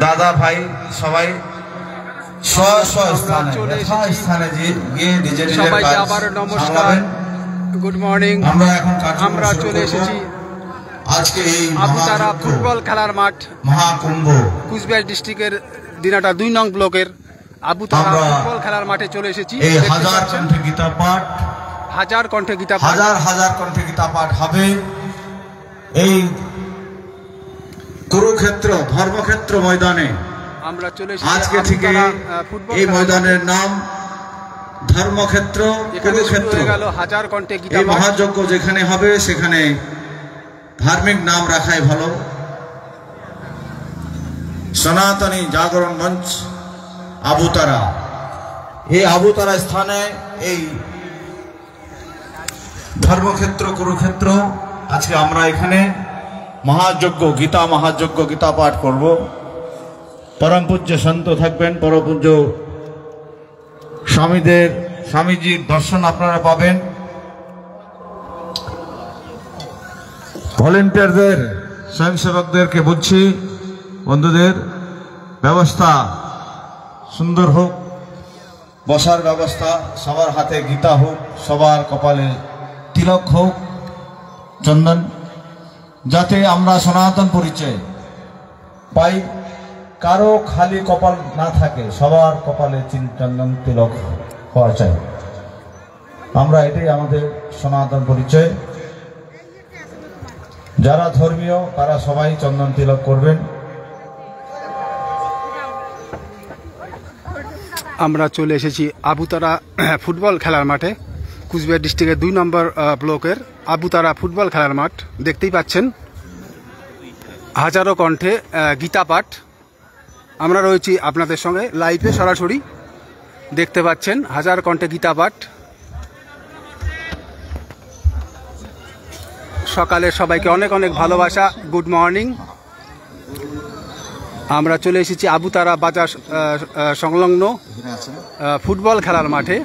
দাদা ভাই সবাই স্থানে গিয়ে নিজের সবাইকে আবার নমস্কার, গুড মর্নিং। আমরা চলে এসেছি আজকে এই আবুতারা ফুটবল খেলার মাঠ, মহাকুম্ভ কুচবিহার ডিস্ট্রিক্টের দিনাটা 2 নং ব্লকের আবুতারা ফুটবল খেলার মাঠে চলে এসেছি। এই হাজার কণ্ঠে গীতা পাঠ, হাজার কণ্ঠে গীতা পাঠ, হাজার কণ্ঠে গীতা পাঠ হবে। এই কুরুক্ষেত্র ধর্মক্ষেত্র ময়দানে আমরা চলে এসেছি। আজকে থেকে এই ময়দানের নাম ধর্মক্ষেত্র কুরুক্ষেত্র। হাজার কণ্ঠে গীতা এই মহাযজ্ঞ যেখানে হবে সেখানে ধার্মিক নাম রাখাই ভালো। সনাতনী জাগরণ মঞ্চ আবুতারা, এই আবুতারা স্থানে এই ধর্মক্ষেত্র কুরুক্ষেত্র আজকে আমরা এখানে মহাযজ্ঞ গীতা পাঠ করব। পরম পূজ্য সন্ত থাকবেন, পরম পূজ্য স্বামীজির দর্শন আপনারা পাবেন। ভলেন্টিয়ারদের স্বয়ংসেবকদেরকে বলছি, বন্ধুদের ব্যবস্থা সুন্দর হোক, বসার ব্যবস্থা, সবার হাতে গীতা হোক, সবার কপালে তিলক হোক, চন্দন, যাতে আমরা সনাতন পরিচয় পাই। কারো খালি কপাল না থাকে, সবার কপালে চন্দন তিলক হওয়া চাই। আমরা এটাই আমাদের সনাতন পরিচয়। যারা ধর্মীয় তারা সবাই চন্দন তিলক করবেন। আমরা চলে এসেছি আবুতারা ফুটবল খেলার মাঠে, কুচবিহার ডিস্ট্রিক্টের 2 নম্বর ব্লকের আবুতারা ফুটবল খেলার মাঠ। দেখতেই পাচ্ছেন হাজারো কণ্ঠে গীতা পাঠ। আমরা রয়েছি আপনাদের সঙ্গে লাইভে সরাসরি, দেখতে পাচ্ছেন হাজার কণ্ঠে গীতা পাঠ। সকালে সবাইকে অনেক অনেক ভালোবাসা, গুড মর্নিং। আমরা চলে এসেছি আবুতারা বাজার সংলগ্ন ফুটবল খেলার মাঠে।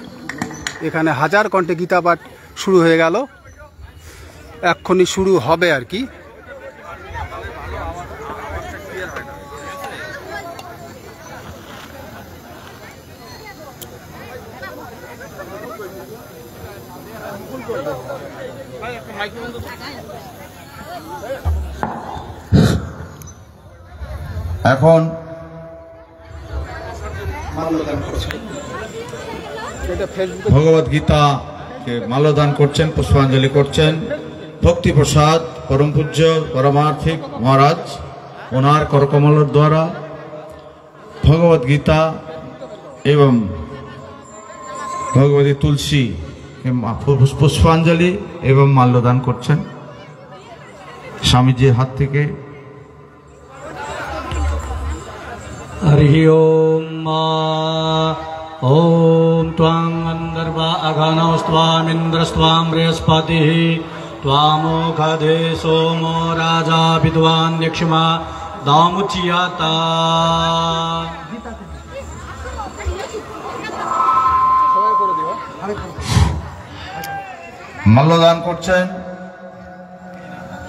এখানে হাজার কণ্ঠে গীতা পাঠ শুরু হয়ে গেল, এক্ষুনি শুরু হবে আর কি। এখন ভগবত গীতাকে মাল্যদান করছেন, পুষ্পাঞ্জলি করছেন ভক্তি প্রসাদ পরম পূজ্য পরমার্থিক মহারাজ। ওনার করকমলের দ্বারা ভগবত গীতা এবং ভগবতী তুলসী পুষ্পাঞ্জলি এবং মাল্যদান করছেন স্বামীজির হাত থেকে। हरि ओम ओम त्वां गन्धर्वा अघनौस्त्वामिन्द्रस्त्वां बृहस्पतिः त्वामोघधे सोमो राजा विद्वान् यक्ष्मा दामुच्यता। মাল্যদান করছেন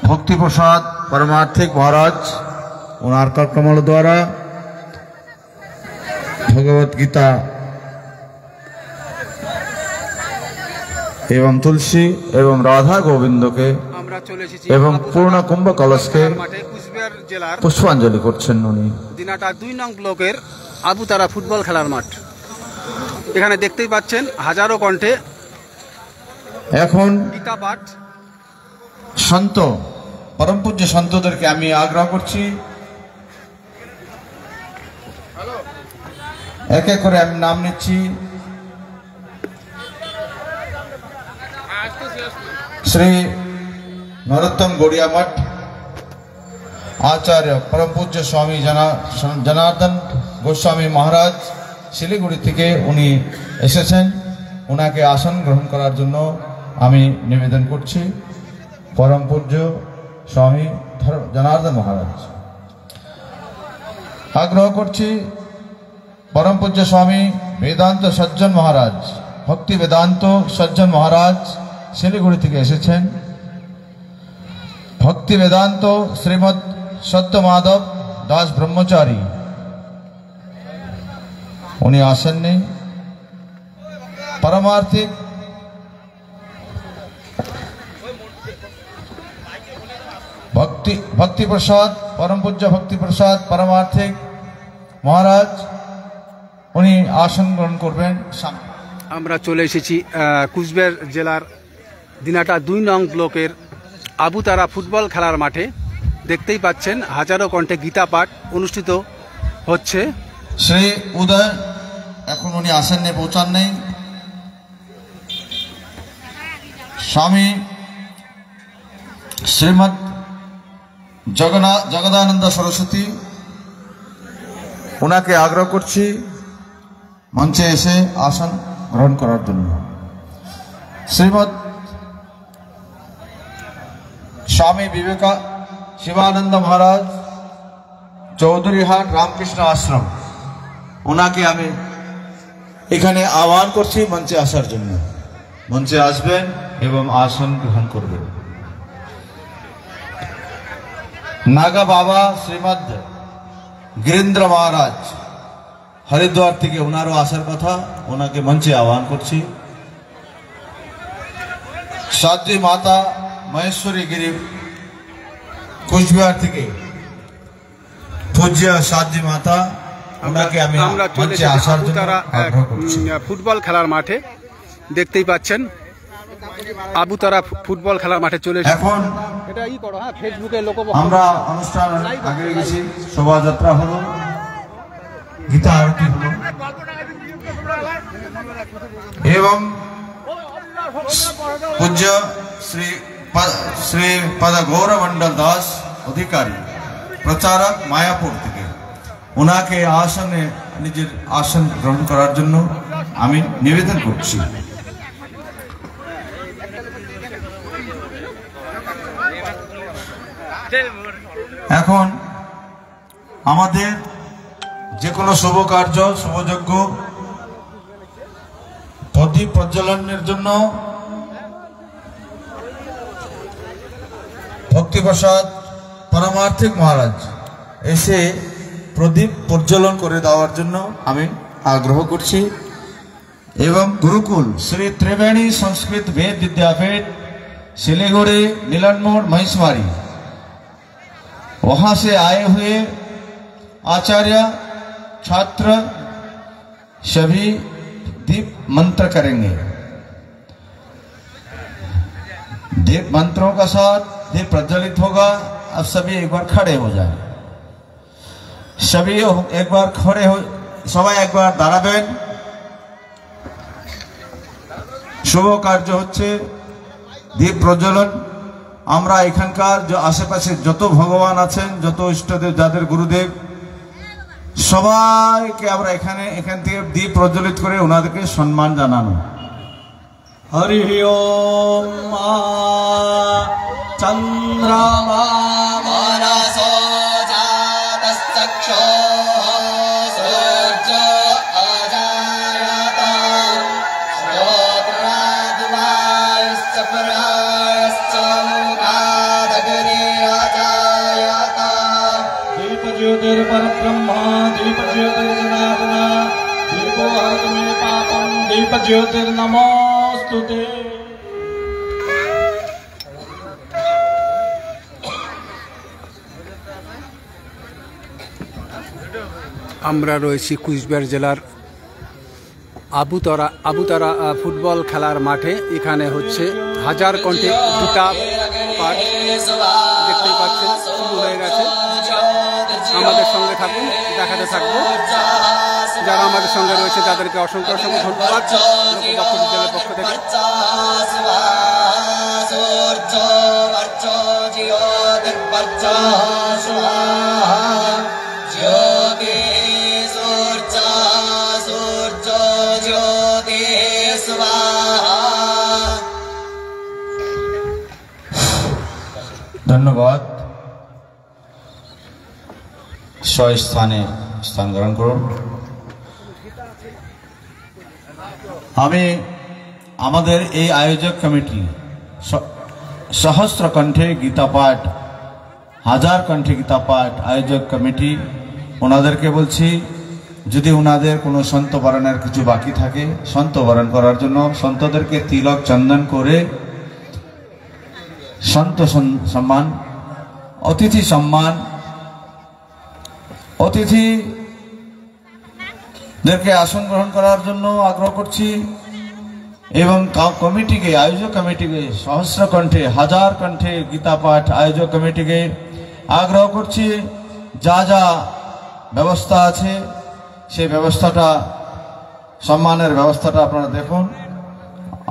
ভক্তি প্রসাদ পরমার্থিক মহারাজ। ওনার করকমল দ্বারা ভগবত গীতা এবং তুলসী এবং রাধা গোবিন্দকে এবং পূর্ণ কুম্ভ কলসকে পুষ্পাঞ্জলি করছেন উনি। দিনাটা 2 নং ব্লকের আবুতারা ফুটবল খেলার মাঠ। এখানে দেখতেই পাচ্ছেন হাজারো কণ্ঠে এখন গীতা পাঠ। সন্ত পরম পূজ্য সন্তদেরকে আমি আগ্রহ করছি, এক এক করে আমি নাম নিচ্ছি। শ্রী নরোত্তম গড়িয়া মঠ आचार्य परम पूज्य स्वामी जनार्दन गोस्वामी महाराज শিলিগুড়ি থেকে উনি এসেছেন। ওনাকে আসন গ্রহণ করার জন্য আমি নিবেদন করছি। परम पूज्य स्वामी जनार्दन महाराज आग्रह করছি। परम पूज्य स्वामी वेदांत सज्जन महाराज भक्ति वेदांत सज्जन महाराज শিলিগুড়ি থেকে এসেছেন। भक्ति वेदांत श्रीमद सत्य माधव दास ब्रह्मचारी উনি আসেননি। পারমার্থিক ভক্তি প্রসাদ, পরম পূজ্য ভক্তি প্রসাদ পারমার্থিক মহারাজ, উনি আসন গ্রহণ করবেন। আমরা চলে এসেছি কুচবিহার জেলার দিনাটা 2 নং ব্লকের আবুতারা ফুটবল খেলার মাঠে। দেখতেই পাচ্ছেন হাজারো কণ্ঠে গীতা পাঠ অনুষ্ঠিত হচ্ছে। শ্রী উদয় এখন উনি আসেননি, পৌঁছান নেই। স্বামী শ্রীমৎ জগদানন্দ সরস্বতী, ওনাকে আগ্রহ করছি মঞ্চে এসে আসন গ্রহণ করার জন্য। শ্রীমৎ স্বামী বিবেকা শিবানন্দ মহারাজ চৌধুরীহাট রামকৃষ্ণ আশ্রম, ওনাকে আমি এখানে আহ্বান করছি মঞ্চে আসার জন্য। মঞ্চে আসবেন এবং আসন গ্রহণ করবেন। নাগা বাবা শ্রীমদ গিরীন্দ্র মহারাজ হরিদ্বার থেকে, ওনারও আসার কথা, ওনাকে মঞ্চে আহ্বান করছি। সাধ্বী মাতা মহেশ্বরী গিরি কুচবিহার থেকে পূজ্য সাধ্বী মাতা, ওনাকে আমি মঞ্চে আসার জন্য আগ্রহ করছি। ফুটবল খেলার মাঠে দেখতেই পাচ্ছেন আবুতারা ফুটবল খেলার মাঠে চলে এখন এটা ই করো, হ্যাঁ ফেসবুকে লোক আমরা অনুষ্ঠান আগে গেছি, শোভাযাত্রা হলো, গীতা আরতি হলো এবং পূজ্য শ্রী পদ গৌরমন্ডল দাস অধিকারী প্রচারক মায়াপুর থেকে, ওনাকে আসনে নিজের আসন গ্রহণ করার জন্য আমি নিবেদন করছি। এখন আমাদের যে কোনো শুভ কার্য, শুভযজ্ঞ, প্রদীপ প্রজ্বলনের জন্য ভক্তিপ্রসাদ পারমার্থিক মহারাজ এসে প্রদীপ প্রজ্বলন করে দেওয়ার জন্য আমি আগ্রহ করছি। এবং গুরুকুল শ্রী ত্রিবেणी संस्कृत वेद विद्यापीठ सिलीगुड़ी नीलन मोड़ महिषमारी, वहां से आए हुए आचार्य छात्र सभी दीप मंत्र करेंगे। दीप मंत्रों का साथ दीप प्रज्वलित होगा। अब सभी एक बार खड़े हो जाए, सभी एक बार खड़े हो, सबाई एक बार दाঁড়াবেন। শুভ কার্য হচ্ছে দীপ প্রজ্বলন। আমরা এখানকার যে আশেপাশে যত ভগবান আছেন, যত ইষ্টদেব, যাদের গুরুদেব, সবাইকে আমরা এখান থেকে দীপ প্রজ্বলিত করে ওনাদেরকে সম্মান জানানো। হরি ওম চন্দ্রমা মনসো জাতশ্চক্ষো সূর্য অজায়ত শ্রোত্রাদ্বায়শ্চ পরায়শ্চ মুখাদগ্নিরাজায়ত দীপ জ্যোতির্পরব্রহ্মা দীপ জ্যোতির্জনার্দন দীপো হরতু মে পাপম দীপ জ্যোতির্নমোস্তুতে। আমরা রয়েছি কুচবিহার জেলার আবুতারা ফুটবল খেলার মাঠে। এখানে হচ্ছে হাজার কণ্ঠে গীতা পাঠ দেখতেই পাচ্ছেন, শুরু হয়ে গেছে। আমাদের সঙ্গে থাকুন, দেখাতে থাকবো। যারা আমাদের সঙ্গে রয়েছে তাদেরকে অসংখ্য অসংখ্য ধন্যবাদ লোকবক্ষ বিদ্যালয়ের পক্ষ থেকে। ধন্যবাদ। স্বস্থানে স্থান গ্রহণ করুন। আমি আমাদের এই আয়োজক কমিটি সহস্র কণ্ঠে গীতা পাঠ, হাজার কণ্ঠে গীতা পাঠ আয়োজক কমিটি, ওনাদেরকে বলছি যদি ওনাদের কোনো সন্ত বরণের কিছু বাকি থাকে, সন্ত বরণ করার জন্য সন্তদেরকে তিলক চন্দন করে সন্ত সম্মান, অতিথি সম্মান, অতিথিদেরকে আসন গ্রহণ করার জন্য আগ্রহ করছি এবং কমিটিকে, আয়োজক কমিটিকে সহস্র কণ্ঠে, হাজার কণ্ঠে গীতা পাঠ আয়োজক কমিটিকে আগ্রহ করছি যা যা ব্যবস্থা আছে সেই ব্যবস্থাটা, সম্মানের ব্যবস্থাটা আপনারা দেখুন।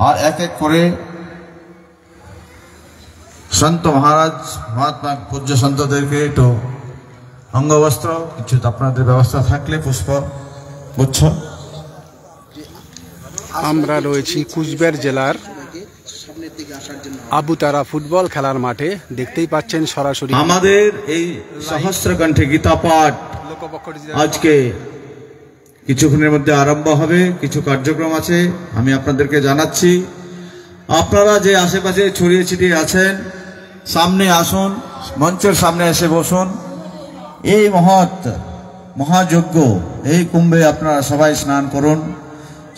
আর এক এক করে সন্ত মহারাজ মহাত্মা পূজ্য সন্তদেরকে একটু অঙ্গবস্ত্র, কিছু আপনাদের ব্যবস্থা থাকলে পুষ্প গুচ্ছ। আমরা রয়েছি কুচবিহার জেলার আবুতারা ফুটবল খেলার মাঠে। দেখতেই পাচ্ছেন সরাসরি আমাদের এই সহস্র কণ্ঠে গীতা পাঠ আজকে কিছুক্ষণের মধ্যে আরম্ভ হবে। কিছু কার্যক্রম আছে আমি আপনাদেরকে জানাচ্ছি। আপনারা যে আশেপাশে ছড়িয়ে ছিটিয়ে আছেন সামনে আসুন, মঞ্চের সামনে এসে বসুন। এই মহাযজ্ঞ, এই কুম্ভে আপনারা সবাই স্নান করুন।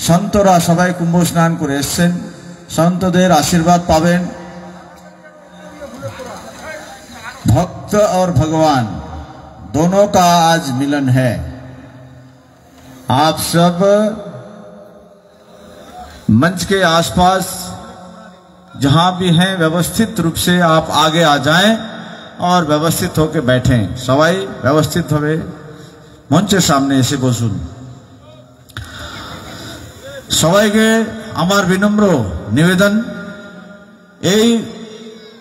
সন্তরা সবাই কুম্ভ স্নান করে এসছেন, সন্তদের আশীর্বাদ পাবেন। भक्त और भगवान दोनों का आज मिलन है। आप सब मंच के आसपास जहां भी हैं व्यवस्थित रूप से आप आगे आ जाएं और व्यवस्थित होकर बैठें। सवाई व्यवस्थित होवे मंचের সামনে এসে বসুন। সবাইকে আমার বিনম্র নিবেদন, এই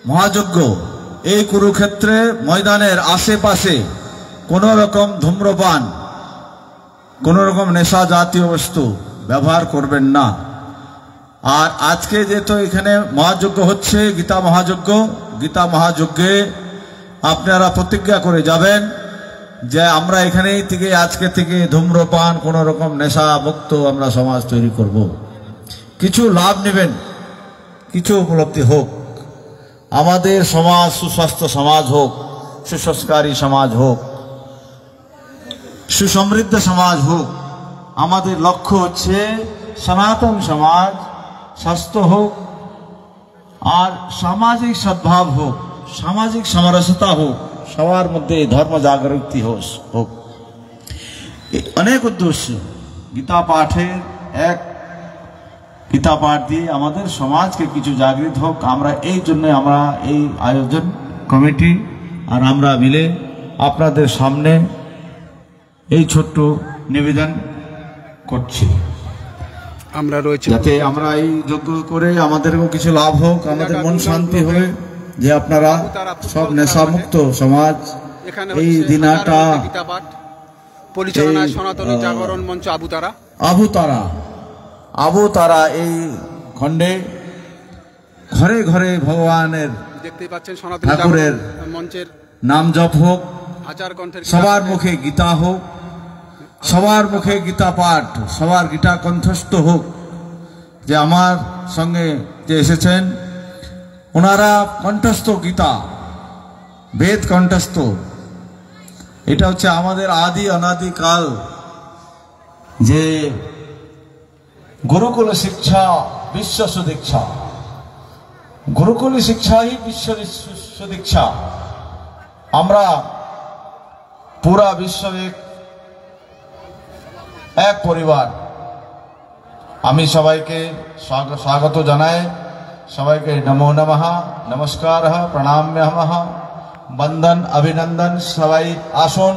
মহাযজ্ঞ, এই কুরুক্ষেত্রে ময়দানের আশেপাশে কোন রকম ধূম্রপান, কোন রকম নেশা জাতীয় বস্তু ব্যবহার করবেন না। আর আজকে যেহেতু এখানে মহাযজ্ঞ হচ্ছে, গীতা মহাযজ্ঞ, গীতা মহাযজ্ঞে আপনারা প্রতিজ্ঞা করে যাবেন যে আমরা এখানেই থেকে আজকে থেকে ধূম্রপান, কোন রকম নেশা মুক্ত আমরা সমাজ তৈরি করব। কিছু লাভ নেবেন, কিছু উপলব্ধি হোক, আমাদের সমাজ সুস্বাস্থ্য সমাজ হোক, সুসংস্কারী সমাজ হোক, সুসমৃদ্ধ সমাজ হোক। আমাদের লক্ষ্য হচ্ছে সনাতন সমাজ স্বাস্থ্য হোক, আর সামাজিক সদ্ভাব হোক, সামাজিক সমরসতা হোক, সবার মধ্যে ধর্ম জাগৃতি হোক। অনেক উদ্দেশ্য গীতা পাঠের, এক গীতা পাঠ দিয়ে আমাদের সমাজকে কিছু জাগৃত হোক। আমরা এই জন্য আমরা এই আয়োজন কমিটি আর আমরা মিলে আপনাদের সামনে এই ছোট্ট নিবেদন করছি। আমরা রয়েছি যাতে আমরা এই যজ্ঞ করে আমাদেরও কিছু লাভ হোক, আমাদের মন শান্তি হবে, যে আপনারা সব নেশামুক্ত সমাজ এই দিনটা পরিচালনায় সনাতনী জাগরণ মঞ্চ আবুতারা এই খণ্ডে ঘরে ঘরে ভগবানের, দেখতেই পাচ্ছেন সনাতনী ঠাকুরের মঞ্চের নাম জপ হোক, হাজার কণ্ঠের সবার মুখে গীতা হোক, সবার মুখে গীতা পাঠ, সবার গীতা কণ্ঠস্থ হোক। যে আমার সঙ্গে যে এসেছেন ওনারা কণ্ঠস্থ গীতা, বেদ কণ্ঠস্থ। এটা হচ্ছে আমাদের আদি অনাদিকাল যে গুরুকুল শিক্ষা বিশ্ব সুদীক্ষা, গুরুকুল শিক্ষা ही বিশ্ব সুদীক্ষা। আমরা পুরা বিশ্ব এক পরিবার। আমি সবাইকে স্বাগত জানাই, সবাইকে নমো নমঃ, নমস্কার, প্রণাম্যহম, বন্দন, অভিনন্দন। সবাই আসুন।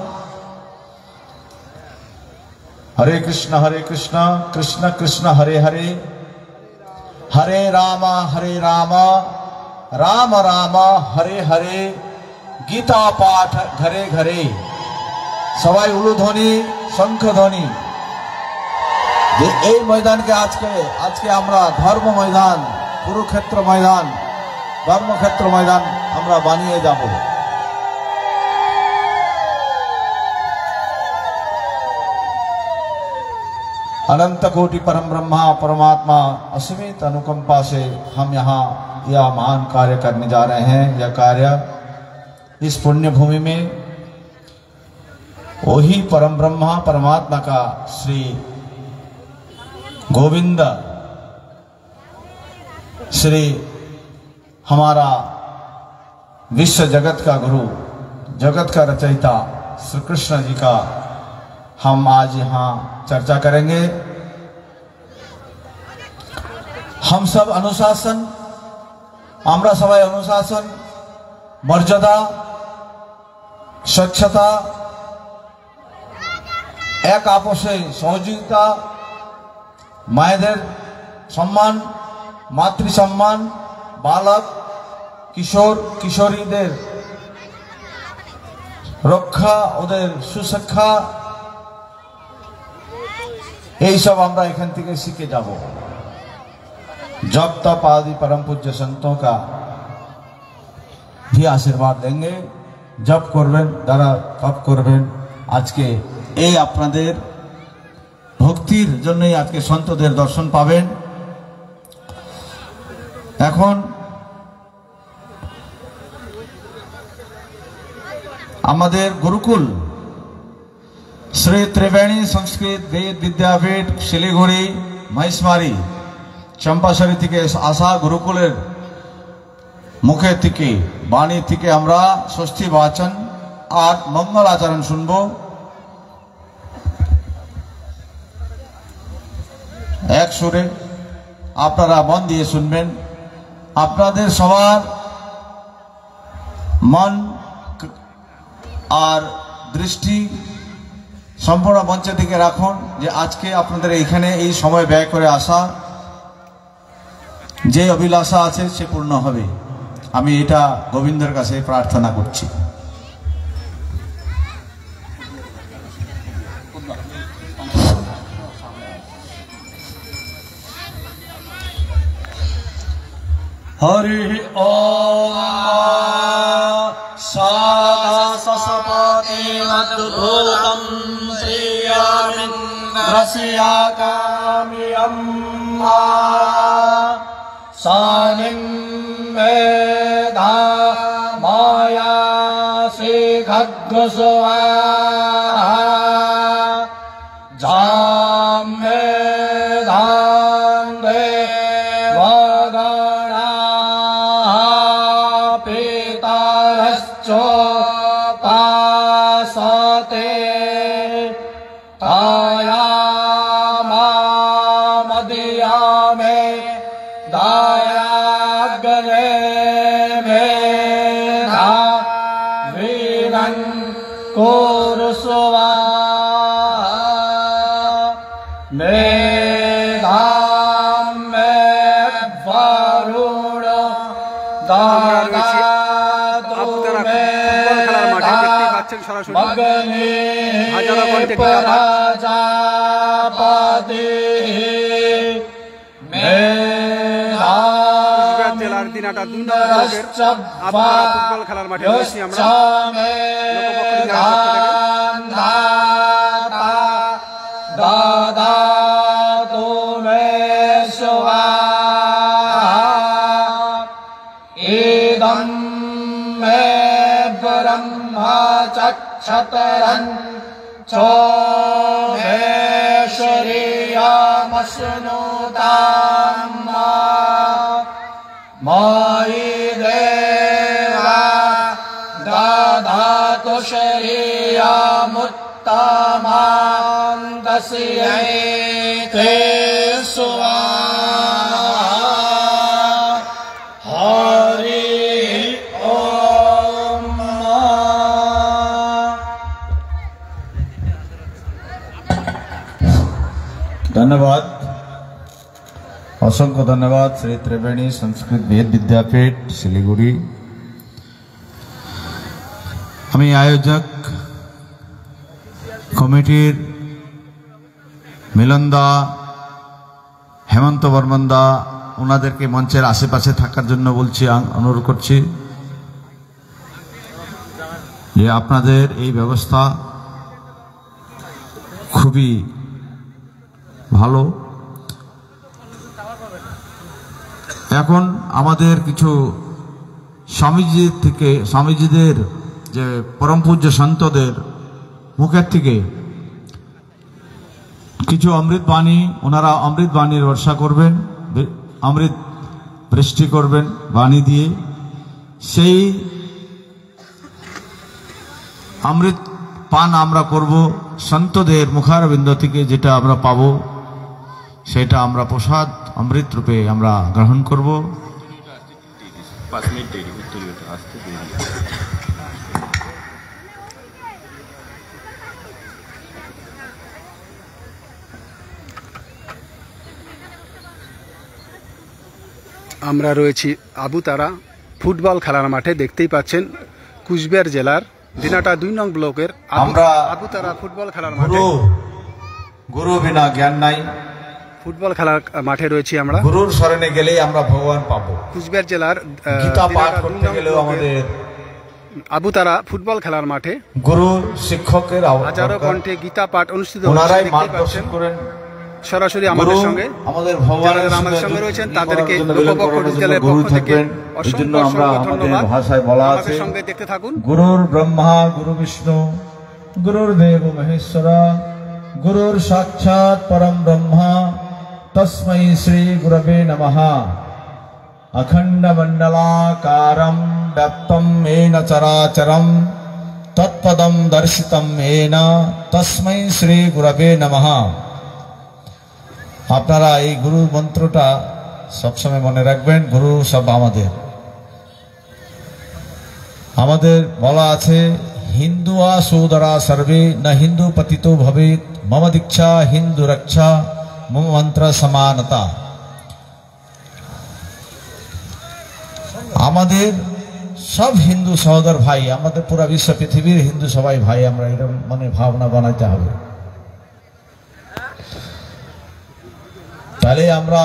हरे कृष्ण कृष्ण कृष्ण हरे हरे, हरे राम राम राम हरे हरे। गीता पाठ घरे घरे, सबाई उलुध्वनि शंखध्वनि। যে এই ময়দানকে আজকে আমরা ধর্ম ময়দান, কুরুক্ষেত্র ময়দান, ধর্মক্ষেত্র ময়দান আমরা বানিয়ে যাব। अनंत कोटि परम ब्रह्मा परमात्मा असीमित अनुकंपा से हम यहाँ यह महान कार्य करने जा रहे हैं। यह कार्य इस पुण्य भूमि में वही परम ब्रह्मा परमात्मा का श्री गोविंद, श्री हमारा विश्व जगत का गुरु, जगत का रचयिता श्री कृष्ण जी का हम आज यहाँ चर्चा करेंगे। हम सब अनुशासन, আমরা সবাই অনুশাসন, মর্যাদা, স্বচ্ছতা, এক আপোষে সহযোগিতা, মায়েদের সম্মান, মাতৃ সম্মান, বালক কিশোর কিশোরীদের রক্ষা, ওদের সুশিক্ষা, এই সব আমরা এখান থেকে শিখে যাব। जब तप आदि परम पूज्य संतों का भी आशीर्वाद लेंगे। जब करबेन दारा तप करबेन। आज के এই আপনাদের ভক্তির জন্যই আজকে সন্তদের দর্শন পাবেন। এখন আমাদের গুরুকুল শ্রী ত্রিবেণী সংস্কৃত বেদ বিদ্যাপীঠ শিলিগুড়ি মহেশমারি চম্পাশাড়ি থেকে আসা গুরুকুলের মুখে থেকে বাণী থেকে আমরা ষষ্ঠী বাচন আর মঙ্গল আচরণ শুনব। এক সুরে আপনারা মন দিয়ে শুনবেন। আপনাদের সবার মন আর দৃষ্টি সম্পূর্ণ মঞ্চের দিকে রাখুন, যে আজকে আপনাদের এখানে এই সময় ব্যয় করে আসা যে অভিলাষা আছে সে পূর্ণ হবে। আমি এটা গোবিন্দের কাছে প্রার্থনা করছি। हरि ओम सादसपतिमद्भुतं श्रियमिन्द्रस्याकाम्यं सानिं वेदा माया श्रीखड्गस्वाहा जाम्येधां देवगणाः पितरश्चोपासते तायामामदियामे दायाग्रे मेधा वीरं कुरुस्वा मेधां मे वरुण ददातु मग्ने प्रजापति জেলার দিনাটা 2 নম্বর আপনারা ফুটবল খেলার মাঠে রয়েছি আমরা। দাদাতু মে স্বাহা ইদং মে ব্রহ্মা চক্ষতরং চোমেশ্বরিয়ামশ্নুতাম मयि देवा ददातु शरीरमुत्तमां दस्यै स्वाहा। हरि ओम। धन्यवाद, असंख्य धन्यवाद श्री त्रिवेणी संस्कृत वेद विद्यापीठ শিলিগুড়ি। আমি আয়োজক কমিটির মিলনদা, হেমন্ত বর্মনদা, ওনাদেরকে মঞ্চের আশেপাশে থাকার জন্য বলছি, অনুরোধ করছি যে আপনাদের এই ব্যবস্থা খুবই ভালো। এখন আমাদের কিছু স্বামীজিদের যে পরম পূজ্য সন্তদের মুখের থেকে কিছু অমৃত বাণী, ওনারা অমৃত বাণীর বর্ষা করবেন, অমৃত বৃষ্টি করবেন বাণী দিয়ে। সেই অমৃত পান আমরা করব সন্তদের মুখারবিন্দ থেকে, যেটা আমরা পাবো সেটা আমরা প্রসাদ অমৃত রূপে আমরা গ্রহণ করব। আমরা রয়েছি আবুতারা ফুটবল খেলার মাঠে, দেখতেই পাচ্ছেন কুচবিহার জেলার দিনাটা 2 নং ব্লকের আমরা আবুতারা ফুটবল খেলার মাঠে। গুরু বিনা জ্ঞান নাই। ফুটবল খেলার মাঠে রয়েছি আমরা। গুরুর শরণে গেলেই আমরা ভগবান পাবো। কুচবিহার জেলার গীতা পাঠ করতে গেলেও আমাদের আবুতারা ফুটবল খেলার মাঠে গুরু শিক্ষকের হাজারো কণ্ঠে গীতা পাঠ অনুষ্ঠিত ওনারাই হচ্ছে। মার্গদর্শন করেন সরাসরি আমাদের সঙ্গে, আমাদের ভগবান আমাদের সঙ্গে রয়েছেন, তাদেরকে লোকপক্ষ ডিজিটালের গুরু পক্ষ থেকে থাকবেন। এই জন্য আমরা আমাদের ভাষায় বলা আছে, আমাদের সঙ্গে দেখতে থাকুন। গুরুর ব্রহ্মা গুরু বিষ্ণু গুরুর দেব মহেশ্বরা গুরুর সাক্ষাৎ পরম ব্রহ্মা তস্मै শ্রী গুরবে নমঃ। अखंड मंडलाकारं व्याप्तं येन चराचरं तत्पदं दर्शितं येन तस्मै श्री गुरवे नमः। আপনারা এই গুরু মন্ত্রটা সবসময় মনে রাখবেন। গুরু সব আমাদের বলা আছে, হিন্দুয়া সোদরা সর্বে না হিন্দু পতিতো ভবেত মম দীক্ষা হিন্দু রক্ষা মম মন্ত্র সমানতা। আমাদের সব হিন্দু সহোদর ভাই, আমাদের পুরা বিশ্ব পৃথিবীর হিন্দু সবাই ভাই, আমরা এরকম মানে ভাবনা বানাইতে হবে। তাহলে আমরা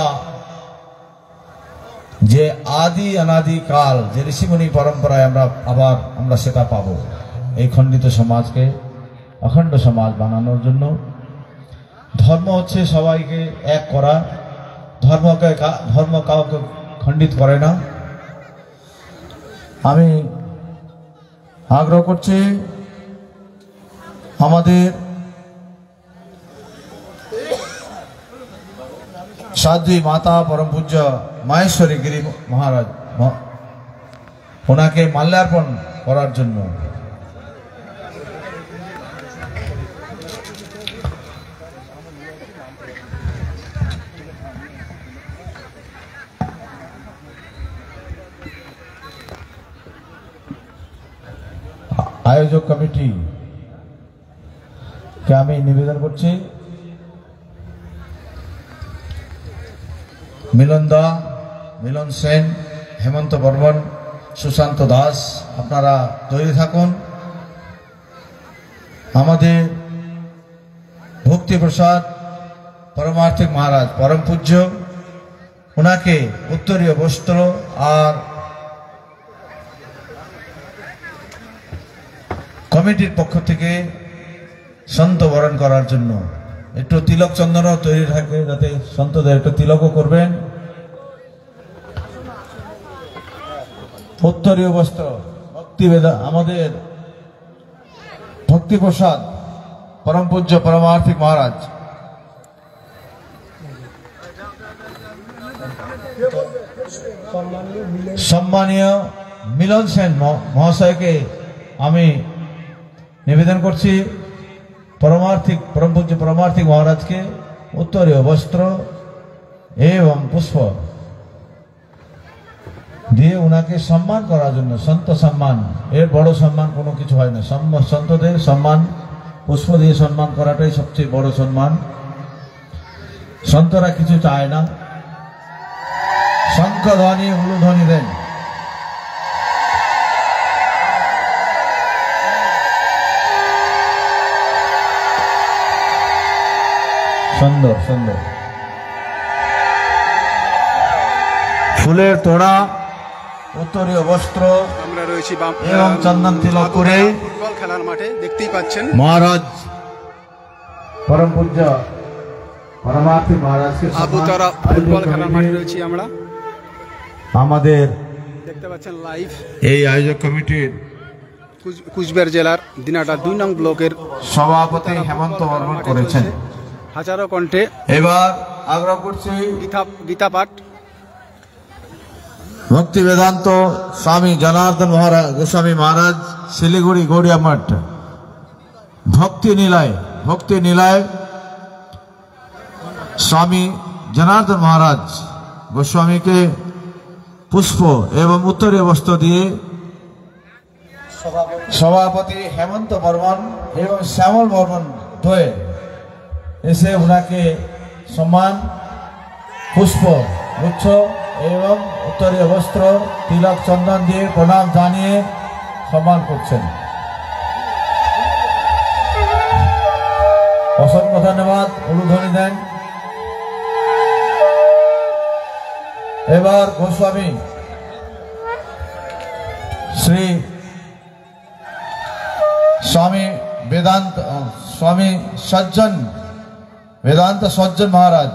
যে আদি অনাদি কাল যে ঋষিমুনি পরম্পরায় আমরা সেটা পাবো। এই খণ্ডিত সমাজকে অখণ্ড সমাজ বানানোর জন্য ধর্ম হচ্ছে সবাইকে এক করা। ধর্ম কাউকে খণ্ডিত করে না। আমি আগ্রহ করছি আমাদের সাধ্বী মাতা পরম পূজ্য মাহেশ্বরী গিরি মহারাজ, ওনাকে মাল্যার্পণ করার জন্য আয়োজক কমিটি কে আমি নিবেদন করছি, মিলন সেন, হেমন্ত বর্মন, সুশান্ত দাস, আপনারা তৈরি থাকুন। আমাদের ভক্তি প্রসাদ পরমার্থিক মহারাজ পরম পূজ্য, ওনাকে উত্তরীয় বস্ত্র আর কমিটির পক্ষ থেকে সন্ত বরণ করার জন্য একটু তিলক চন্দনও তৈরি থাকবে, যাতে সন্তদের একটু তিলকও করবেন। উত্তরীয় বস্ত্র ভক্তিবেদা আমাদের ভক্তি প্রসাদ পরম পূজ্য পরমার্থিক মহারাজ, সম্মানীয় মিলন সেন মহাশয়কে আমি নিবেদন করছি, পরম পূজ্য পরমার্থিক মহারাজকে উত্তরীয় বস্ত্র এবং পুষ্প দিয়ে ওনাকে সম্মান করার জন্য। সন্ত সম্মান, এর বড় সম্মান কোনো কিছু হয় না। সন্তদের সম্মান পুষ্প দিয়ে সম্মান করাটাই সবচেয়ে বড় সম্মান। সন্তরা কিছু চায় না, শঙ্খ ধ্বনি উলুধ্বনি দেন। সুন্দর সুন্দর ফুলের তোড়া, উত্তরীয় বস্ত্র আমরা রয়েছি এবং চন্দন তিলক করে ফুটবল খেলার মাঠে, দেখতেই পাচ্ছেন মহারাজ পরম পূজ্য পরমার্থিক মহারাজকে আবুতারা ফুটবল খেলার মাঠে রয়েছি আমরা। আমাদের দেখতে পাচ্ছেন লাইভ এই আয়োজক কমিটির কুচবিহার জেলার দিনাটা 2 নং ব্লকের সভাপতি হেমন্ত বর্মন করেছেন। হাজারো কণ্ঠে এবার আগ্রহ করছি গীতা পাঠ। ভক্তি বেদান্ত স্বামী জনার্দন গোস্বামী মহারাজ, শিলিগুড়ি গৌড়িয়া মঠ। ভক্তি নীলায় স্বামী জনার্দন মহারাজ গোস্বামীকে পুষ্প এবং উত্তরীয় বস্ত্র দিয়ে সভাপতি হেমন্ত বর্মন এবং শ্যামল বর্মন দ্বয়ে এসে ওনাকে সম্মান, পুষ্প গুচ্ছ এবং উত্তরীয় বস্ত্র, তিলক চন্দন দিয়ে প্রণাম জানিয়ে সম্মান করছেন। অসংখ্য ধন্যবাদ, উলুধ্বনি দেন। এবার গোস্বামী শ্রী স্বামী বেদান্ত সজ্জন মহারাজ,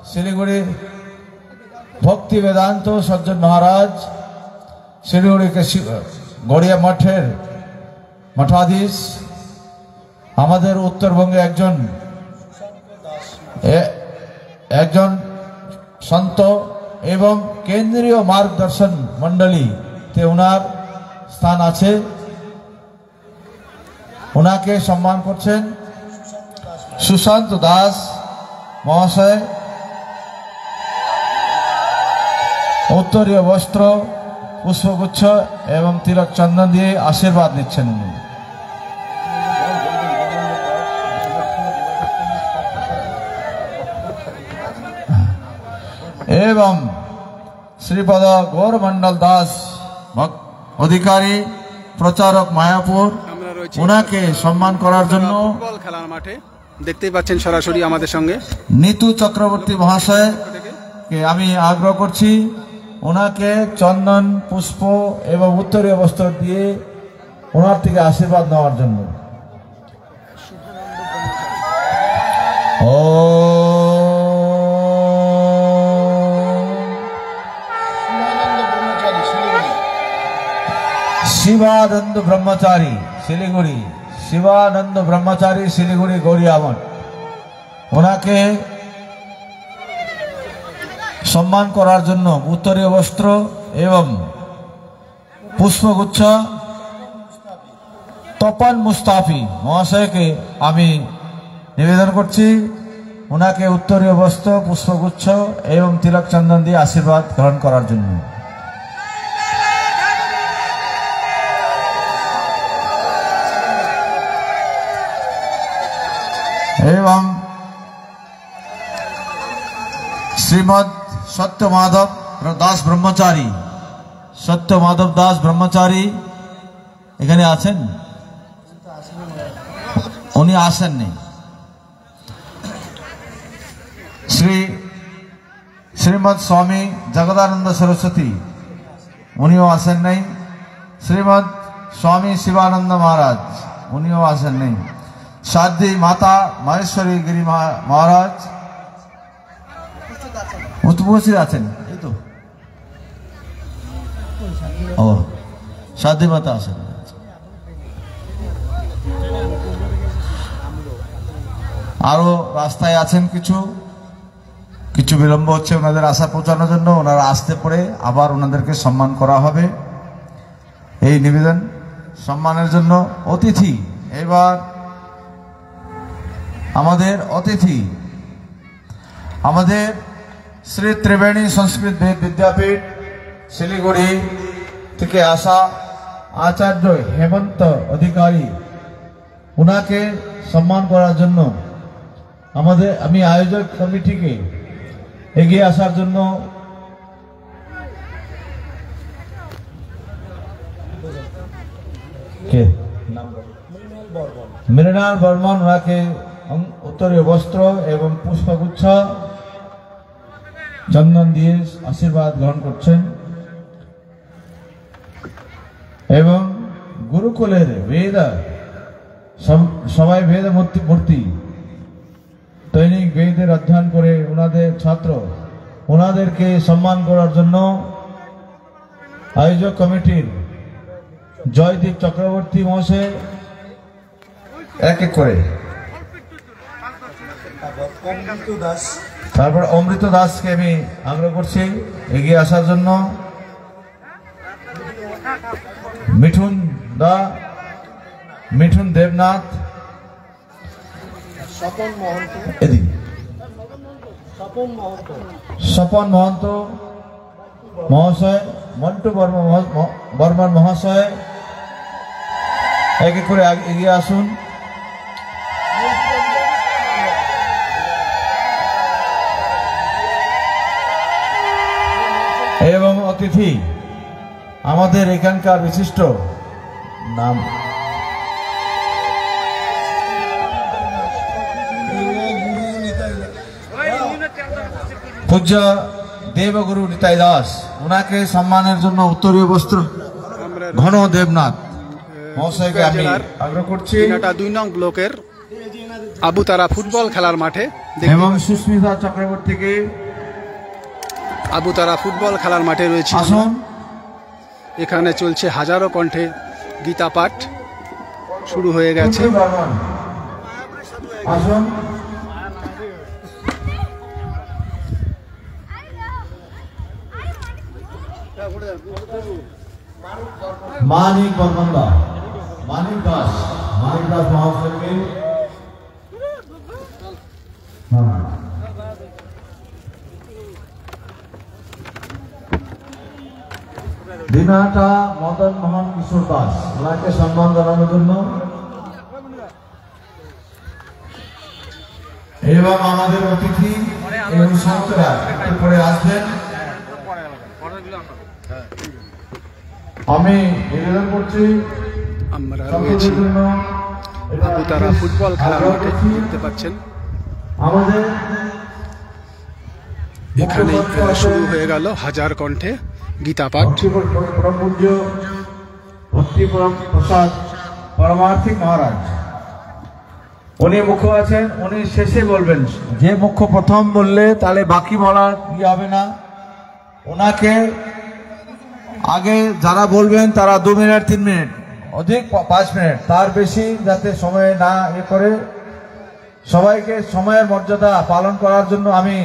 শিলিগুড়ি ভক্তি বেদান্ত সজ্জন মহারাজ, শিলিগুড়ি গড়িয়া মঠের মঠাধীশ, আমাদের উত্তরবঙ্গে একজন সন্ত এবং কেন্দ্রীয় মার্গদর্শন মণ্ডলীতে ওনার স্থান আছে। ওনাকে সম্মান করছেন সুশান্ত দাস মহাশয়। উত্তরীয় বস্ত্র, পুষ্পগুচ্ছ এবং তিলক চন্দন দিয়ে আশীর্বাদ নিচ্ছেন উনি। এবং শ্রীপদ গৌরমন্ডল দাস অধিকারী, প্রচারক মায়াপুর, ওনাকে সম্মান করার জন্য ফুটবল খেলার মাঠে দেখতেই পাচ্ছেন সরাসরি আমাদের সঙ্গে নিতু চক্রবর্তী মহাশয়কে আমি আগ্রহ করছি ওনাকে চন্দন, পুষ্প এবং উত্তরীয় বস্ত্র দিয়ে ওনার থেকে আশীর্বাদ নেওয়ার জন্য। শিবানন্দ ব্রহ্মচারী শিলিগুড়ি গৌড়িয়া মঠ, ওনাকে সম্মান করার জন্য উত্তরীয় বস্ত্র এবং পুষ্পগুচ্ছ তপন মুস্তাফি মহাশয়কে আমি নিবেদন করছি ওনাকে উত্তরীয় বস্ত্র, পুষ্পগুচ্ছ এবং তিলক চন্দন দিয়ে আশীর্বাদ গ্রহণ করার জন্য। এবং শ্রীমদ সত্য মাধব দাস ব্রহ্মচারী এখানে আছেন? উনি আসেননি। শ্রীমদ স্বামী জগদানন্দ সরস্বতী, উনিও আসেন নাই। শ্রীমদ স্বামী শিবানন্দ মহারাজ, উনিও আসেন নাই। সাধ্বী মাতা মহেশ্বরী গিরি মহারাজ উপস্থিত আছেন। এই তো সাধ্বী মাতা আছেন। আরো রাস্তায় আছেন, কিছু বিলম্ব হচ্ছে ওনাদের আশা পৌঁছানোর জন্য। ওনারা আসতে পরে আবার ওনাদেরকে সম্মান করা হবে। এই নিবেদন সম্মানের জন্য অতিথি, এবার আমাদের অতিথি আমাদের শ্রী ত্রিবেণী সংস্কৃত বিদ্যাপীঠ শিলিগুড়ি থেকে আসা আচার্য হেমন্ত অধিকারী, ওনাকে সম্মান করার জন্য আমি আয়োজক কমিটিকে এগিয়ে আসার জন্য মৃণাল বর্মন ওনাকে উত্তরীয় বস্ত্র এবং পুষ্পগুচ্ছ চন্দন দিয়ে আশীর্বাদ গ্রহণ করছেন। এবং গুরুকুলের সবাই বেদ মূর্তি দৈনিক বেদের অধ্যয়ন করে ওনাদের ছাত্র, ওনাদেরকে সম্মান করার জন্য আয়োজক কমিটির জয়দীপ চক্রবর্তী মহাশয় এক এক করে, তারপর অমৃত দাসকে আমি আগ্রহ করছি এগিয়ে আসার জন্য। মিঠুন দেবনাথ, এদিকে স্বপন মহন্ত মহাশয়, মন্টু বর্মন মহাশয় এক এক করে এগিয়ে আসুন। এবং অতিথি আমাদের এখানকার বিশিষ্ট নাম পূজ্য দেবগুরু নিতাই দাস, ওনাকে সম্মানের জন্য উত্তরীয় বস্ত্র ঘন দেবনাথ মহাশয়কে আমি আগ্রহ করছি। 2 নং ব্লকের আবুতারা ফুটবল খেলার মাঠে এবং সুস্মিতা চক্রবর্তীকে আবুতারা ফুটবল খেলার মাঠে রয়েছে। আসুন। এখানে চলছে হাজারো কণ্ঠে গীতা পাঠ শুরু হয়ে গেছে। আসুন। মানিক দাস মহাশয়কে দিনাটা মদন মোহন কিশোর দাস, ওনাকে সম্মান জানানোর জন্য। এবং আমাদের অতিথি এবং সন্তরা একটু পরে আসবেন। আমি নিবেদন করছি আমরা রয়েছি আবুতারা ফুটবল খেলার মাঠে, দেখতে পাচ্ছেন আমাদের এখানে শুরু হয়ে গেল হাজার কণ্ঠে গীতা পাঠ। পূজ্য ভক্তি প্রসাদ পরমার্থিক মহারাজ উনি মুখ্য আছেন, উনি শেষে বলবেন। যে মুখ্য প্রথম বললে তাহলে বাকি বলার কি হবে না। ওনাকে আগে যারা বলবেন তারা 2 মিনিট 3 মিনিট, অধিক 5 মিনিট, তার বেশি যাতে সময় না করে সবাইকে সময়ের মর্যাদা পালন করার জন্য আমি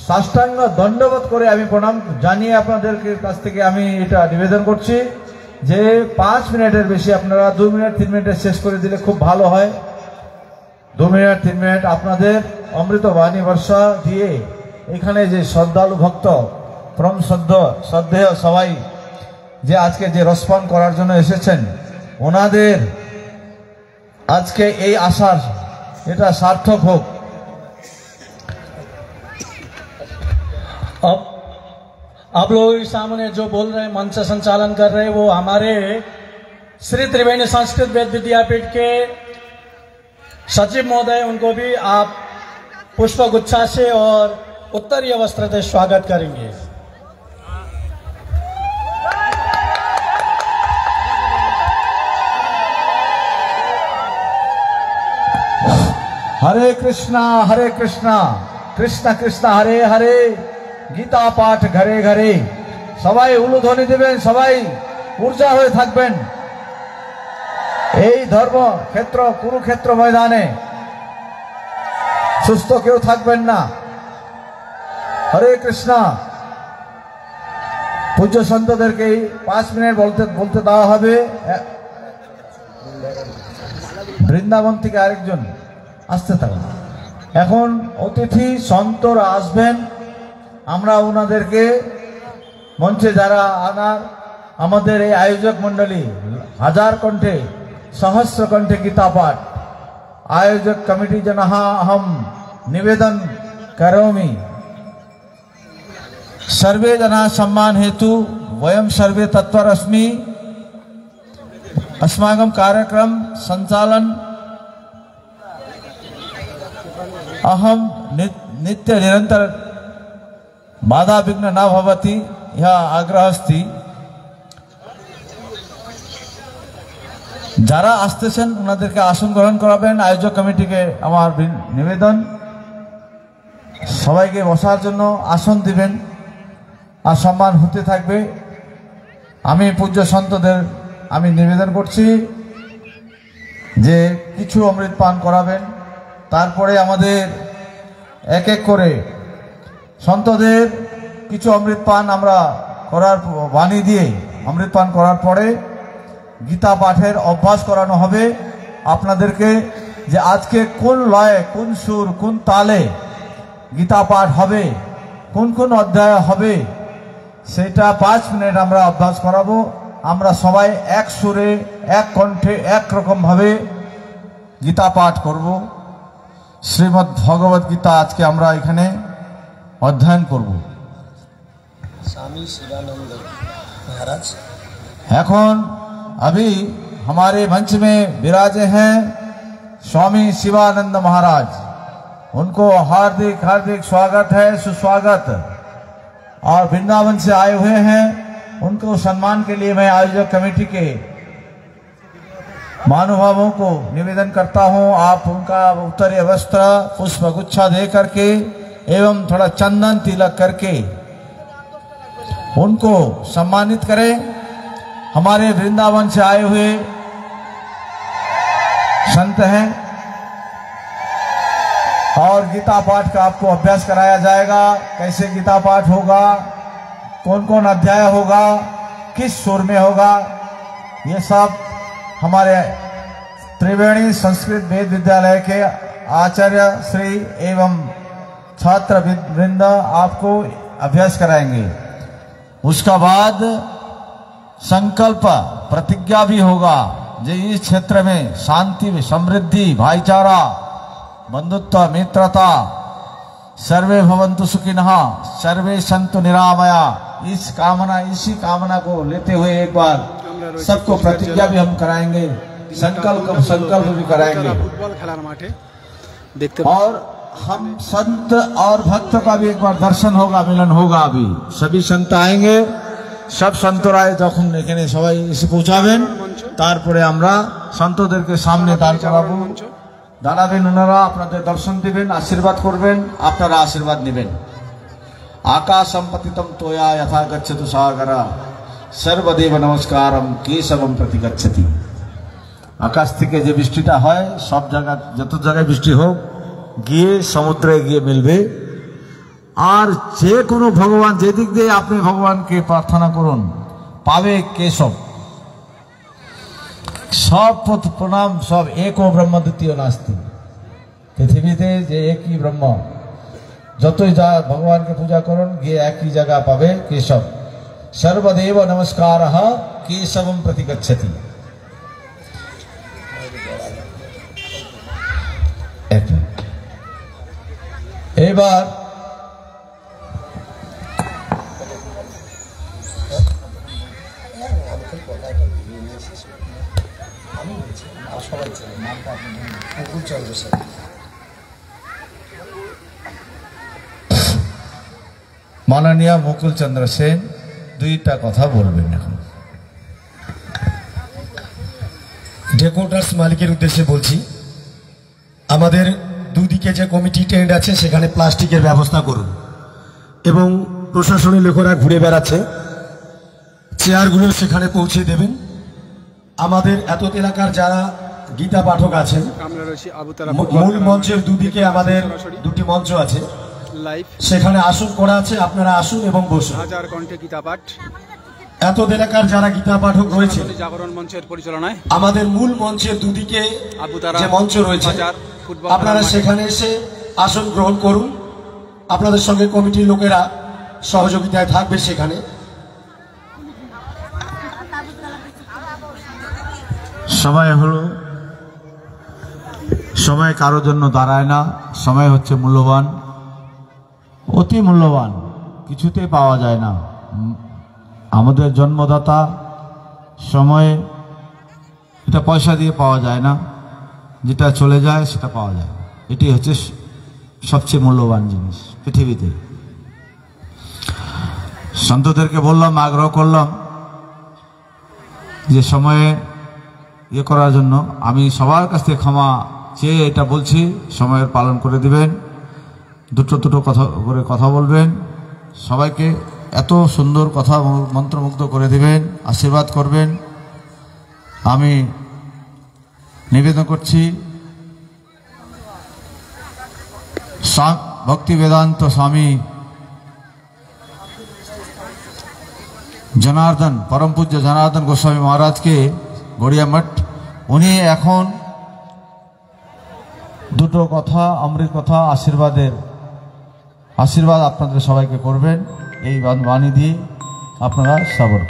সাষ্টাঙ্গ দণ্ডবোধ করে আমি প্রণাম জানিয়ে আপনাদের কাছ থেকে আমি এটা নিবেদন করছি যে 5 মিনিটের বেশি আপনারা 2 মিনিট 3 মিনিটে শেষ করে দিলে খুব ভালো হয়। 2 মিনিট 3 মিনিট আপনাদের অমৃত বাণী বর্ষা দিয়ে এখানে যে শ্রদ্ধালু ভক্ত পরম শ্রদ্ধেয় সবাই যে আজকে যে রসপান করার জন্য এসেছেন, ওনাদের আজকে এই আশার এটা সার্থক হোক। अब आप लोगों के सामने जो बोल रहे हैं, मंच संचालन कर रहे हैं, वो हमारे श्री त्रिवेणी संस्कृत वेद विद्यापीठ के सचिव महोदय, उनको भी आप पुष्प गुच्छा से और उत्तरीय वस्त्र से स्वागत करेंगे। हरे कृष्णा कृष्ण कृष्ण हरे हरे, गीता पाठ घरे घरे। সবাই উলুধ্বনি দিবেন, সবাই ঊর্জা হয়ে থাকবেন। এই ধর্ম ক্ষেত্র কুরুক্ষেত্র ময়দানে সুস্থ কেউ থাকবেন না। হরে কৃষ্ণ। পূজ্য সন্তদেরকে 5 মিনিট বলতে দেওয়া হবে। বৃন্দাবন থেকে আরেকজন আসতে থাকুন। এখন অতিথি সন্তরা আসবেন, আমরা ওনাদেরকে মঞ্চে যারা আনার আমাদের এই আয়োজক মণ্ডলী হাজার কণ্ঠে सहस्र कंठे गीता पाठ आयोजक कमिटी जनः अहम निवेदन करोमि। सर्वे जना सम्मान हेतु वयम सर्वे तत्परस्मि। अस्माकं कार्यक्रम संचालन अहम नित्य निरंतर बाधा विघ्न न भवति, यह आग्रह अस्ति। যারা আসতেছেন ওনাদেরকে আসন গ্রহণ করাবেন। আয়োজক কমিটিকে আমার নিবেদন, সবাইকে বসার জন্য আসন দিবেন আর সম্মান হতে থাকবে। আমি পূজ্য সন্তদের আমি নিবেদন করছি যে কিছু অমৃত পান করাবেন। তারপরে আমাদের এক এক করে সন্তদের কিছু অমৃত পান আমরা করার বাণী দিয়ে অমৃত পান করার পরে গীতা পাঠের অভ্যাস করানো হবে আপনাদেরকে, যে আজকে কোন লয়ে, কোন সুর, কোন তালে গীতা পাঠ হবে, কোন কোন অধ্যায় হবে, সেটা 5 মিনিট আমরা অভ্যাস করাবো। আমরা সবাই এক সুরে, এক কণ্ঠে, এক রকমভাবে গীতা পাঠ করব। শ্রীমদ্ ভগবত গীতা আজকে আমরা এখানে অধ্যয়ন করব। स्वामी शिवानंद महाराज এখন अभी हमारे मंच में विराजे हैं स्वामी शिवानंद महाराज। उनको हार्दिक हार्दिक स्वागत है, सुस्वागत। और वृंदावन से आए हुए हैं, उनको सम्मान के लिए मैं आयोजक कमेटी के महानुभावों को निवेदन करता हूं, आप उनका उत्तरीय वस्त्र पुष्प गुच्छा दे करके एवं थोड़ा चंदन तिलक करके उनको सम्मानित करें। हमारे वृंदावन से आए हुए संत हैं और गीता पाठ का आपको अभ्यास कराया जाएगा। कैसे गीता पाठ होगा, कौन कौन अध्याय होगा, किस सुर में होगा, ये सब हमारे त्रिवेणी संस्कृत वेद विद्यालय के आचार्य श्री एवं छात्र वृंद आपको अभ्यास कराएंगे। उसका बाद संकल्प प्रतिज्ञा भी होगा, जो इस क्षेत्र में शांति, समृद्धि, भाईचारा, बंधुत्व, मित्रता, सर्वे भवन्तु सुखिनः, सर्वे सन्तु निरामया, इसी कामना को लेते हुए एक बार सबको प्रतिज्ञा भी हम कराएंगे, संकल्प भी कराएंगे। फुटबल खेलार माठे देखते और हम संत और भक्त का भी एक बार दर्शन होगा, मिलन होगा। अभी सभी संत आएंगे, सब संतराय যখন এখানে সবাই এসে পৌঁছাবেন, তারপরে আমরা সন্তদেরকে সামনে দাঁড় করাবো, দাঁড়াবেন, ওনারা আপনাদের দর্শন দিবেন, আশীর্বাদ করবেন, আপনারা আশীর্বাদ নেবেন। আকাশম পতিতম তোয়া যথা গচ্ছতু সাগরা সর্বদেব নমস্কারম কেশবম প্রতি গচ্ছতি। আকাশ থেকে যে বৃষ্টিটা হয়, সব জায়গা, যত জায়গায় বৃষ্টি হোক, গিয়ে সমুদ্রে গিয়ে মিলবে। আর যে কোনো ভগবান, যেদিক দিয়ে আপনি ভগবানকে প্রার্থনা করুন, পাবে কেশব। সব প্রণাম, সব একো ব্রহ্ম দ্বিতীয় নাস্তি। পৃথিবীতে যে একই ব্রহ্ম, যতই যা ভগবানকে পূজা করুন, গিয়ে একই জায়গা পাবে কেশব। সর্বদেব নমস্কার কেশবম প্রতি গচ্ছতি। এবার মাননীয় মুকুল চন্দ্র সেন দুইটা কথা বলবেন। এখন ডেকোটার্স মালিকের উদ্দেশ্যে বলছি, আমাদের দুদিকে যে কমিটি টেন্ট আছে সেখানে প্লাস্টিকের ব্যবস্থা করুন, এবং প্রশাসনের লোকেরা ঘুরে বেড়াচ্ছে, চেয়ারগুলো সেখানে পৌঁছে দেবেন। আমাদের এত এলাকার যারা গীতা পাঠক আছেন, আমরা রয়েছি আবুতারা মূল মঞ্চের দুদিকে আমাদের দুটি মঞ্চ আছে, লাইভ সেখানে আসন করা আছে, আপনারা আসুন এবং বসুন। হাজার কণ্ঠে গীতা পাঠ এত এলাকার যারা গীতা পাঠক রয়েছে, জাগরণ মঞ্চের পরিচালনায় আমাদের মূল মঞ্চের দুদিকে আবুতারা যে মঞ্চ রয়েছে, হাজার ফুটবল আপনারা সেখানে এসে আসন গ্রহণ করুন। আপনাদের সঙ্গে কমিটির লোকেরা সহযোগিতায় থাকবে সেখানে। সময় হলো, সময় কারোর জন্য দাঁড়ায় না, সময় হচ্ছে মূল্যবান, অতি মূল্যবান, কিছুতেই পাওয়া যায় না। আমাদের জন্মদাতা সময়, এটা পয়সা দিয়ে পাওয়া যায় না, যেটা চলে যায় সেটা পাওয়া যায়। এটি হচ্ছে সবচেয়ে মূল্যবান জিনিস পৃথিবীতে। সন্তদেরকে বললাম, আগ্রহ করলাম যে সময়ে ইয়ে করার জন্য। আমি সবার কাছ থেকে ক্ষমা চেয়ে এটা বলছি, সময়ের পালন করে দিবেন, দুটো কথা বলবেন, সবাইকে এত সুন্দর কথা মন্ত্রমুগ্ধ করে দিবেন, আশীর্বাদ করবেন। আমি নিবেদন করছি ভক্তি বেদান্ত স্বামী জনার্দন, পরম পূজ্য জনার্দন গোস্বামী মহারাজকে গড়িয়া মঠ। উনি এখন দুটো কথা, অমৃত কথা, আশীর্বাদ আপনাদের সবাইকে করবেন। এই বাণী দিয়ে আপনারা শ্রবণ।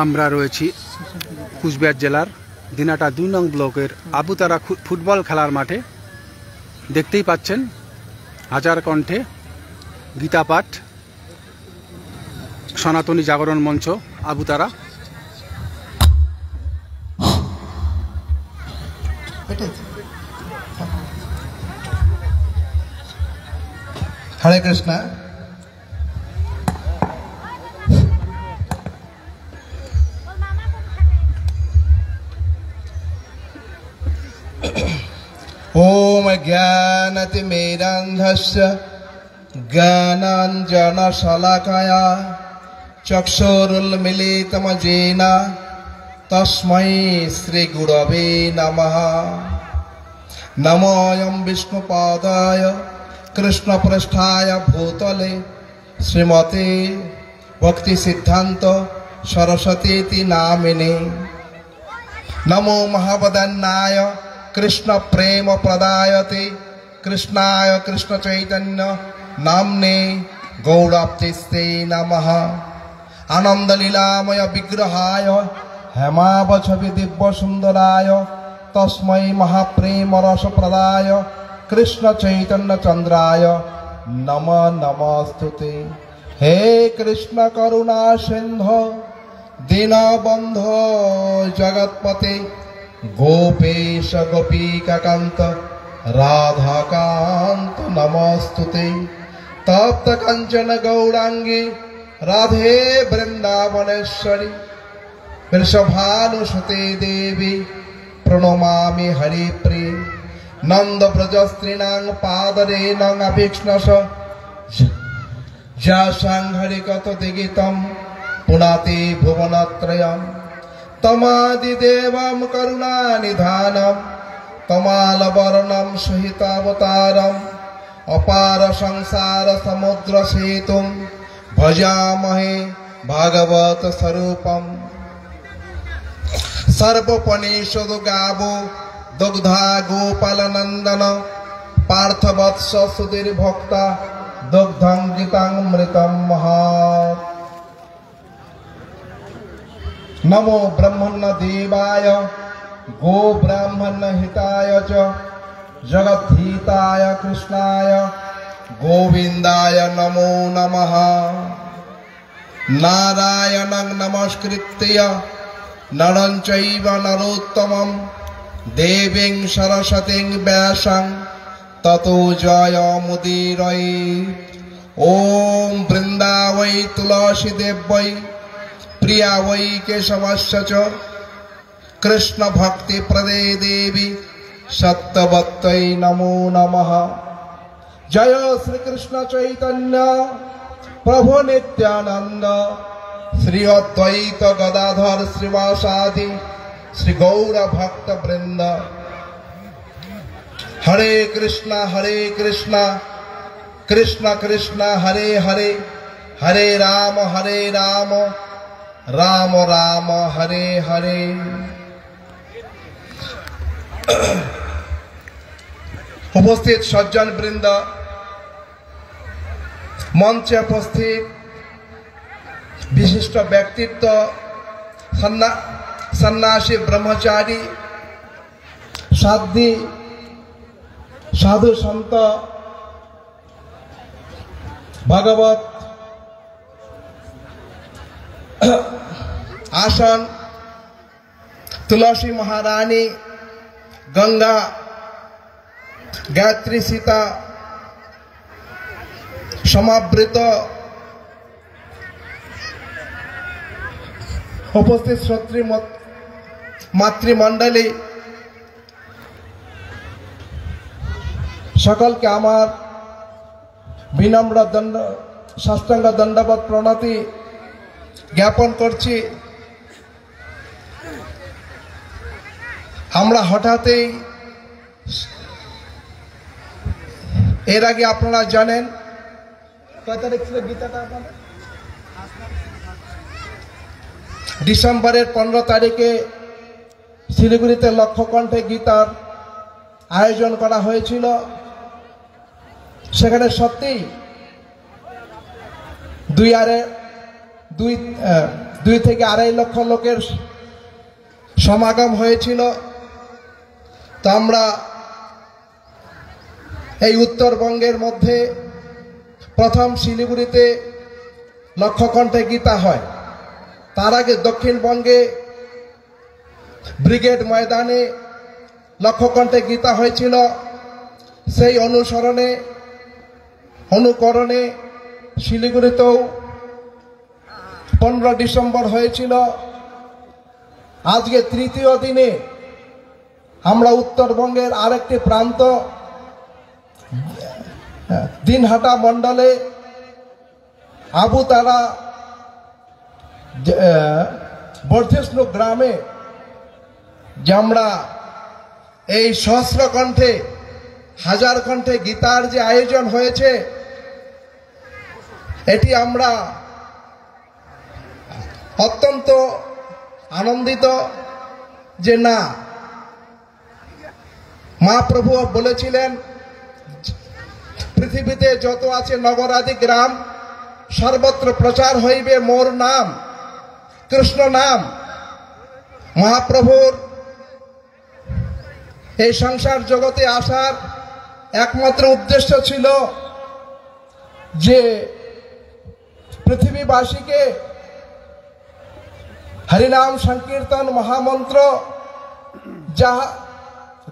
আমরা রয়েছি কুচবিহার জেলার দিনাটা 2 নং ব্লকের আবুতারা ফুটবল খেলার মাঠে। দেখতেই পাচ্ছেন হাজার কণ্ঠে গীতাপাঠ, সনাতনী জাগরণ মঞ্চ আবুতারা। হরে কৃষ্ণ। ओम ज्ञानतिमिरान्धस्य ज्ञानाञ्जनशलाकया चक्षुरुन्मीलितं येन तस्मै श्रीगुरवे नमः। नमोऽयं विष्णुपादाय कृष्णपृष्ठाय भूतले श्रीमते भक्तिसिद्धान्त सरस्वतीति नामिने। नमो महावदन्नाय कृष्ण प्रेम प्रदायते कृष्णाय कृष्ण चैतन्य नाम्ने गौराप्तिस्ते नमः। आनंद लीलामय विग्रहाय हेमावछवि दिव्य सुंदराय तस्मै महाप्रेम रस प्रदाय कृष्ण चैतन्य चंद्राय नमः नमस्तुते। हे कृष्ण करुणा सिंधु दीनबंधो जगत्पते गोपेश गोपीकांत राधाकांत नमस्तुते। तप्त कंचन गौरांगी राधे वृंदावनेश्वरी वृषभानुसुते देवी प्रणमामि हरिप्रिये। नंद ब्रजस्त्रीणां पादरेणां अभीक्ष्णश जासांघरिकत दिगितं पुनाति भुवनत्रयम्। तमादिदेवं करुणानिधानं तमालवर्णं सहितावतारम् अपार संसार समुद्र सेतुं भजामहे भागवत स्वरूपम्। सर्वोपनिषद गावो दुग्धा गोपाल नंदन पार्थवत्स सुधीर भक्ता दुग्धं गीतामृतं महात्। नमो ब्रह्मण्य देवाय गो ब्राह्मण हिताय च जगद्धिताय कृष्णाय गोविंदाय नमो नमः। नारायणं नमस्कृत्य नरं चैव नरोत्तमं देवीं सरस्वतीं व्यासं ततो जयमुदीरयेत्। ॐ वृन्दावै तुलसी देव्यै प्रिया वै केशवस्य च कृष्ण भक्ति प्रदे देवी सत्यवत्यै नमो नमः। जय श्री कृष्ण चैतन्य प्रभु नित्यानंद श्री अद्वैत गदाधर श्रीवासादि श्री गौर भक्त वृंद। हरे कृष्णा कृष्ण कृष्ण हरे हरे हरे राम राम राम हरे हरे। उपस्थित सज्जन वृंद, मंचे उपस्थित विशिष्ट व्यक्तित्व, सन्यासी ब्रह्मचारी साध्वी साधु संत भगवत आसन तुलसी महारानी गंगा गायत्री सीता সমাবৃত উপস্থিত শ্রোতৃ মাতৃমণ্ডলী, সকলকে আমার বিনম্র সাষ্টাঙ্গ দণ্ডবত প্রণতি জ্ঞাপন করছি। আমরা হঠাৎই এর আগে আপনারা জানেন কয় তারিখ ছিল গীতাটা আপনাদের? ডিসেম্বরের 15 তারিখে শিলিগুড়িতে লক্ষ্যকণ্ঠে গীতার আয়োজন করা হয়েছিল। সেখানে সত্যিই দুই থেকে আড়াই লক্ষ লোকের সমাগম হয়েছিল। তো আমরা এই উত্তরবঙ্গের মধ্যে প্রথম শিলিগুড়িতে লক্ষ্যকণ্ঠে গীতা হয়। তার আগে দক্ষিণবঙ্গে ব্রিগেড ময়দানে লক্ষ্যকণ্ঠে গীতা হয়েছিল। সেই অনুকরণে শিলিগুড়িতেও 15 ডিসেম্বর হয়েছিল। আজকে তৃতীয় দিনে আমরা উত্তরবঙ্গের আরেকটি প্রান্ত দিনহাটা মণ্ডলে আবুতারা বর্ধিষ্ণু গ্রামে যে আমরা এই সহস্র কণ্ঠে হাজার কণ্ঠে গীতার যে আয়োজন হয়েছে, এটি আমরা অত্যন্ত আনন্দিত যে না, মহাপ্রভু বলেছিলেন পৃথিবীতে যত আছে নগরাদি গ্রাম সর্বত্র প্রচার হইবে মোর নাম, কৃষ্ণ নাম। মহাপ্রভুর এই সংসার জগতে আসার একমাত্র উদ্দেশ্য ছিল যে পৃথিবীবাসীকে হরিনাম সংকীর্তন মহামন্ত্র, যাহা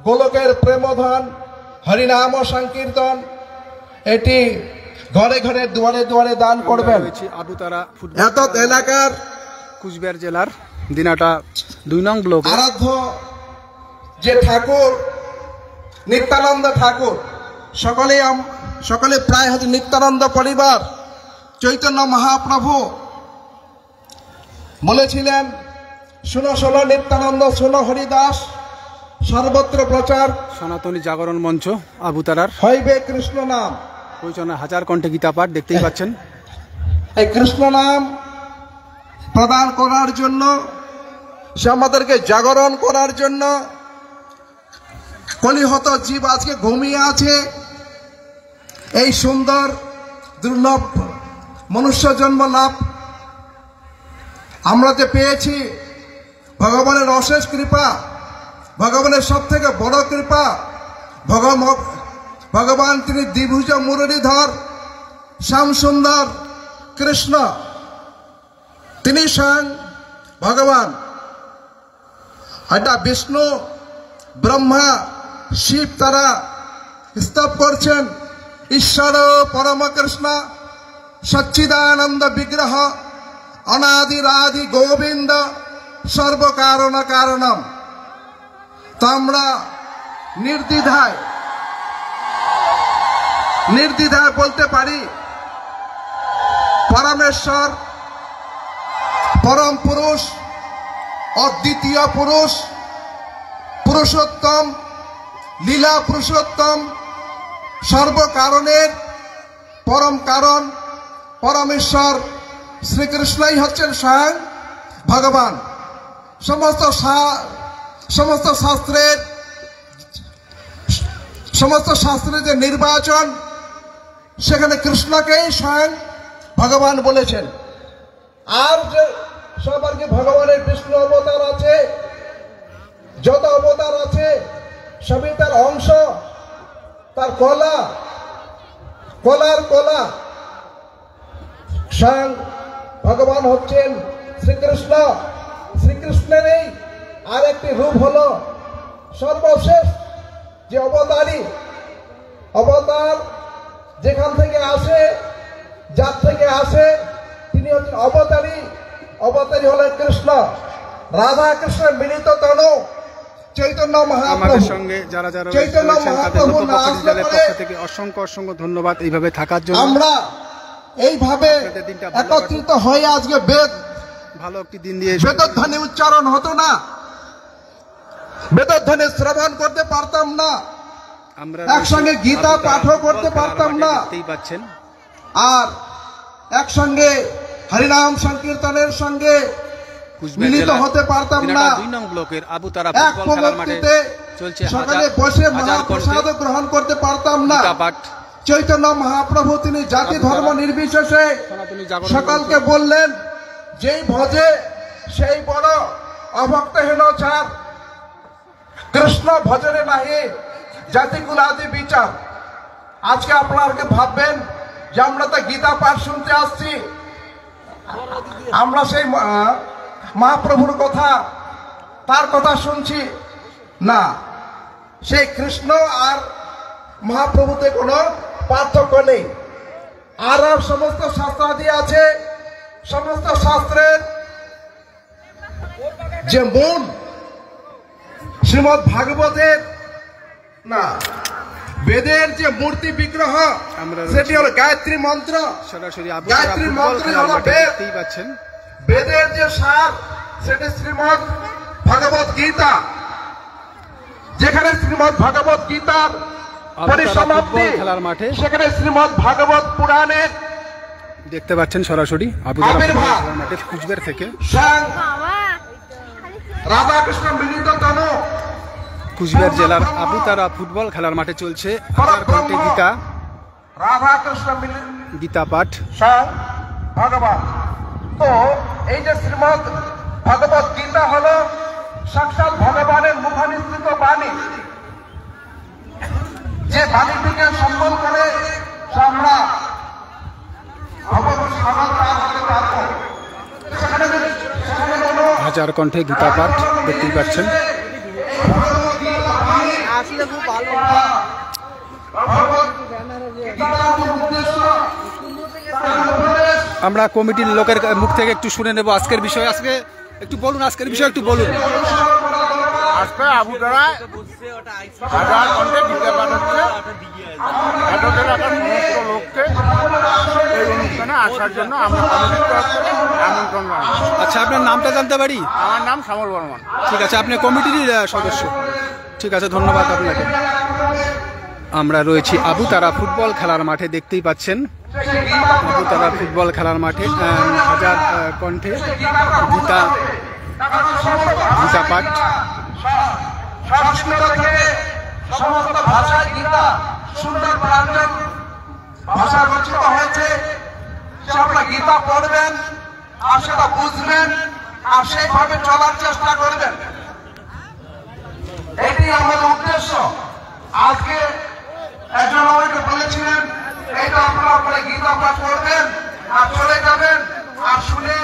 গোলকের প্রেমধন হরিনাম সংকীর্তন, এটি ঘরে ঘরে দুয়ারে দুয়ারে দান করবেন। আবুতারা এত এলাকার কুচবিহার জেলার দিনাটা 2 নং ব্লক আরাধ্য যে ঠাকুর নিত্যানন্দ ঠাকুর, সকলে প্রায় হয়তো নিত্যানন্দ পরিবার, চৈতন্য মহাপ্রভু বলেছিলেন শুনো শোনো নিত্যানন্দ, শোনো হরিদাস, সর্বত্র প্রচার সনাতনী জাগরণ মঞ্চ আবুতারার হইবে কৃষ্ণ নাম। ওইজন্য হাজার কণ্ঠে গীতা পাঠ দেখতেই পাচ্ছেন। এই কৃষ্ণ নাম প্রদান করার জন্য, সে আমাদেরকে জাগরণ করার জন্য, কলিহত জীব আজকে ঘুমিয়ে আছে, এই সুন্দর দুর্লভ মনুষ্য জন্ম লাভ আমরা যে পেয়েছি, ভগবানের অশেষ কৃপা, ভগবানের সব থেকে বড় কৃপা। ভগবান তিনি দ্বিভুজ মুরলীধর শ্যাম সুন্দর কৃষ্ণ, তিনি স্বয়ং ভগবান। এটা বিষ্ণু ব্রহ্মা শিব তারা স্তব করছেন ঈশ্বর পরম কৃষ্ণ সচ্চিদানন্দ বিগ্রহ অনাদিরাদি গোবিন্দ সর্বকারণ কারণম। তো আমরা নির্দ্বিধায় বলতে পারি পরমেশ্বর, পরম পুরুষ, অদ্বিতীয় পুরুষ, পুরুষোত্তম, লীলা পুরুষোত্তম, সর্বকারণের পরম কারণ পরমেশ্বর শ্রীকৃষ্ণই হচ্ছেন স্বয়ং ভগবান। সমস্ত শাস্ত্রের যে নির্বাচন, সেখানে কৃষ্ণকেই স্বয়ং ভগবান বলেছেন। আর যে সব আর কি ভগবানের বিষ্ণু অবতার আছে, যত অবতার আছে সবই তার অংশ, তার কলার কলা। স্বয়ং ভগবান হচ্ছেন শ্রীকৃষ্ণ। শ্রীকৃষ্ণেরই আর একটি রূপ হলো সর্বশেষ যে অবতার যেখান থেকে আসে যার থেকে আসে তিনি হচ্ছেন অবতারী। অবতারী হলেন কৃষ্ণ, রাধা কৃষ্ণের মিলিত তনু চৈতন্য মহাপ্রভু। আমাদের সঙ্গে যারা যারা চৈতন্য রয়েছেন তাদের মহাপ্রভু লোকপক্ষ না আসলে ডিজিটালের পরে পক্ষ থেকে অসংখ্য অসংখ্য ধন্যবাদ এইভাবে থাকার জন্য। আমরা এইভাবে আপনাদের দিনটা ভালো একত্রিত হয়ে আজকে ভালো একটি দিন দিয়ে বেদধ্বনি উচ্চারণ হতো না, বেদধ্বনি শ্রবণ করতে পারতাম না, আমরা একসঙ্গে গীতা পাঠও করতে পারতাম না, দেখতেই পাচ্ছেন। আর একসঙ্গে হরিনাম সংকীর্তনের সঙ্গে কুচবিহার মিলিত জেলার হতে পারতাম না। দিনাটা 2 নং ব্লকের আবুতারা এক ফুটবল খেলার মাঠে পঙ্ক্তিতে চলছে সকালে বসে মহাপ্রসাদ গ্রহণ করতে পারতাম না। পাঠ চৈতন্য মহাপ্রভু তিনি জাতি ধর্ম নির্বিশেষে সনাতনী জাগরণ সকলকে বললেন, যেই ভজে সেই বড় অভক্তহীন ছাড়, কৃষ্ণ ভজনে নাহি জাতি কুলাদি বিচার। আজকে আপনারা ভাববেন যে আমরা তো গীতা পাঠ শুনতে আসছি, আমরা সেই মহাপ্রভুর কথা তার কথা শুনছি না। সেই কৃষ্ণ আর মহাপ্রভুতে কোনো পার্থক্য নেই। আর সমস্ত শাস্ত্রাদি আছে, সমস্ত শাস্ত্রের যে মূল শ্রীমৎ ভাগবতের না বেদের যে মূর্তি বিগ্রহ সেটি হলো গায়ত্রী মন্ত্র। সরাসরি গায়ত্রী ফুটবল মন্ত্র খেলার হলো মাঠে বেদ। দেখতেই পাচ্ছেন। বেদের যে সার সেটি শ্রীমৎ ভগবত গীতা, যেখানে শ্রীমৎ ভগবত গীতার পরিসমাপ্তি খেলার মাঠে সেখানে শ্রীমৎ ভাগবত পুরাণের দেখতে পাচ্ছেন সরাসরি আবুতারা আবির্ভাব। খেলার মাঠে কুচবিহার থেকে। স্বয়ং রাধাকৃষ্ণ মিলিত তনু কুচবিহার জেলার আবুতারা ফুটবল খেলার মাঠে চলছে হাজার কণ্ঠে গীতা রাধাকৃষ্ণ মিলিত গীতা পাঠ। স্বয়ং ভগবান। তো এই যে শ্রীমৎ ভগবত গীতা হলো সাক্ষাৎ ভগবানের মুখানিসৃত বাণী, যে বাণীটিকে সম্বল করে আমরা হাজার কণ্ঠে গীতা পাঠ দেখতেই পাচ্ছেন। আমরা কমিটির লোকের মুখ থেকে একটু শুনে নেব আজকের বিষয়। আজকে একটু বলুন, আজকের বিষয় একটু বলুন। আজকে আবুতারায় হাজার কণ্ঠে গীতা পাঠ হচ্ছে। এতটা এলাকার সমস্ত লোককে এই অনুষ্ঠানে আসার জন্য আমরা কমিটির তরফ থেকে আমন্ত্রণ জানাই। আচ্ছা, আপনার নামটা জানতে পারি? আমার নাম শ্যামল বর্মন। ঠিক আছে, আপনি কমিটির সদস্য। ঠিক আছে, ধন্যবাদ আপনাকে। আমরা রয়েছি আবুতারা ফুটবল খেলার মাঠে, দেখতেই পাচ্ছেন আবুতারা ফুটবল খেলার মাঠে হাজার কণ্ঠে গীতা পাঠ। সংস্কৃত থেকে সমস্ত ভাষায় গীতা সুন্দর প্রাঞ্জল ভাষা রচিত হয়েছে। সে আপনারা গীতা পড়বেন আর সেটা বুঝবেন আর সেইভাবে চলার চেষ্টা করবেন, এটি আমাদের উদ্দেশ্য। আজকে একজন আমাকে বলেছিলেন এইটা আপনারা পরে গীতা পাঠ করবেন আর চলে যাবেন আর শুনে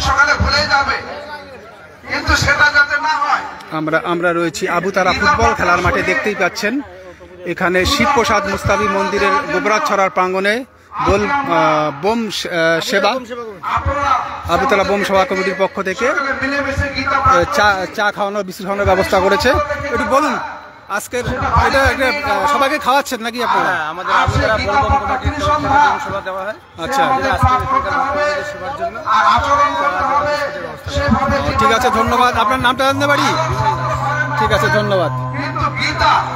সকালে ভুলে যাবে, কিন্তু সেটা যাতে না হয়। আমরা রয়েছি আবুতারা ফুটবল খেলার মাঠে, দেখতেই পাচ্ছেন এখানে শিবপ্রসাদ মুস্তাফি মন্দিরের গোবরাজ ছড়ার প্রাঙ্গণে বোম সেবা আবুতারা বোম সভা কমিটির পক্ষ থেকে চা খাওয়ানোর বিস্কুট খাওয়ানোর ব্যবস্থা করেছে। একটু বলুন, আজকের এটা সবাইকে খাওয়াচ্ছেন নাকি আপনারা? আমাদের আবুতারা বোম কমিটির তরফ থেকে বোম সেবা দেওয়া হয়। আচ্ছা, সেবার জন্য ঠিক আছে, ধন্যবাদ। আপনার নামটা জানতে পারি? ঠিক আছে, ধন্যবাদ।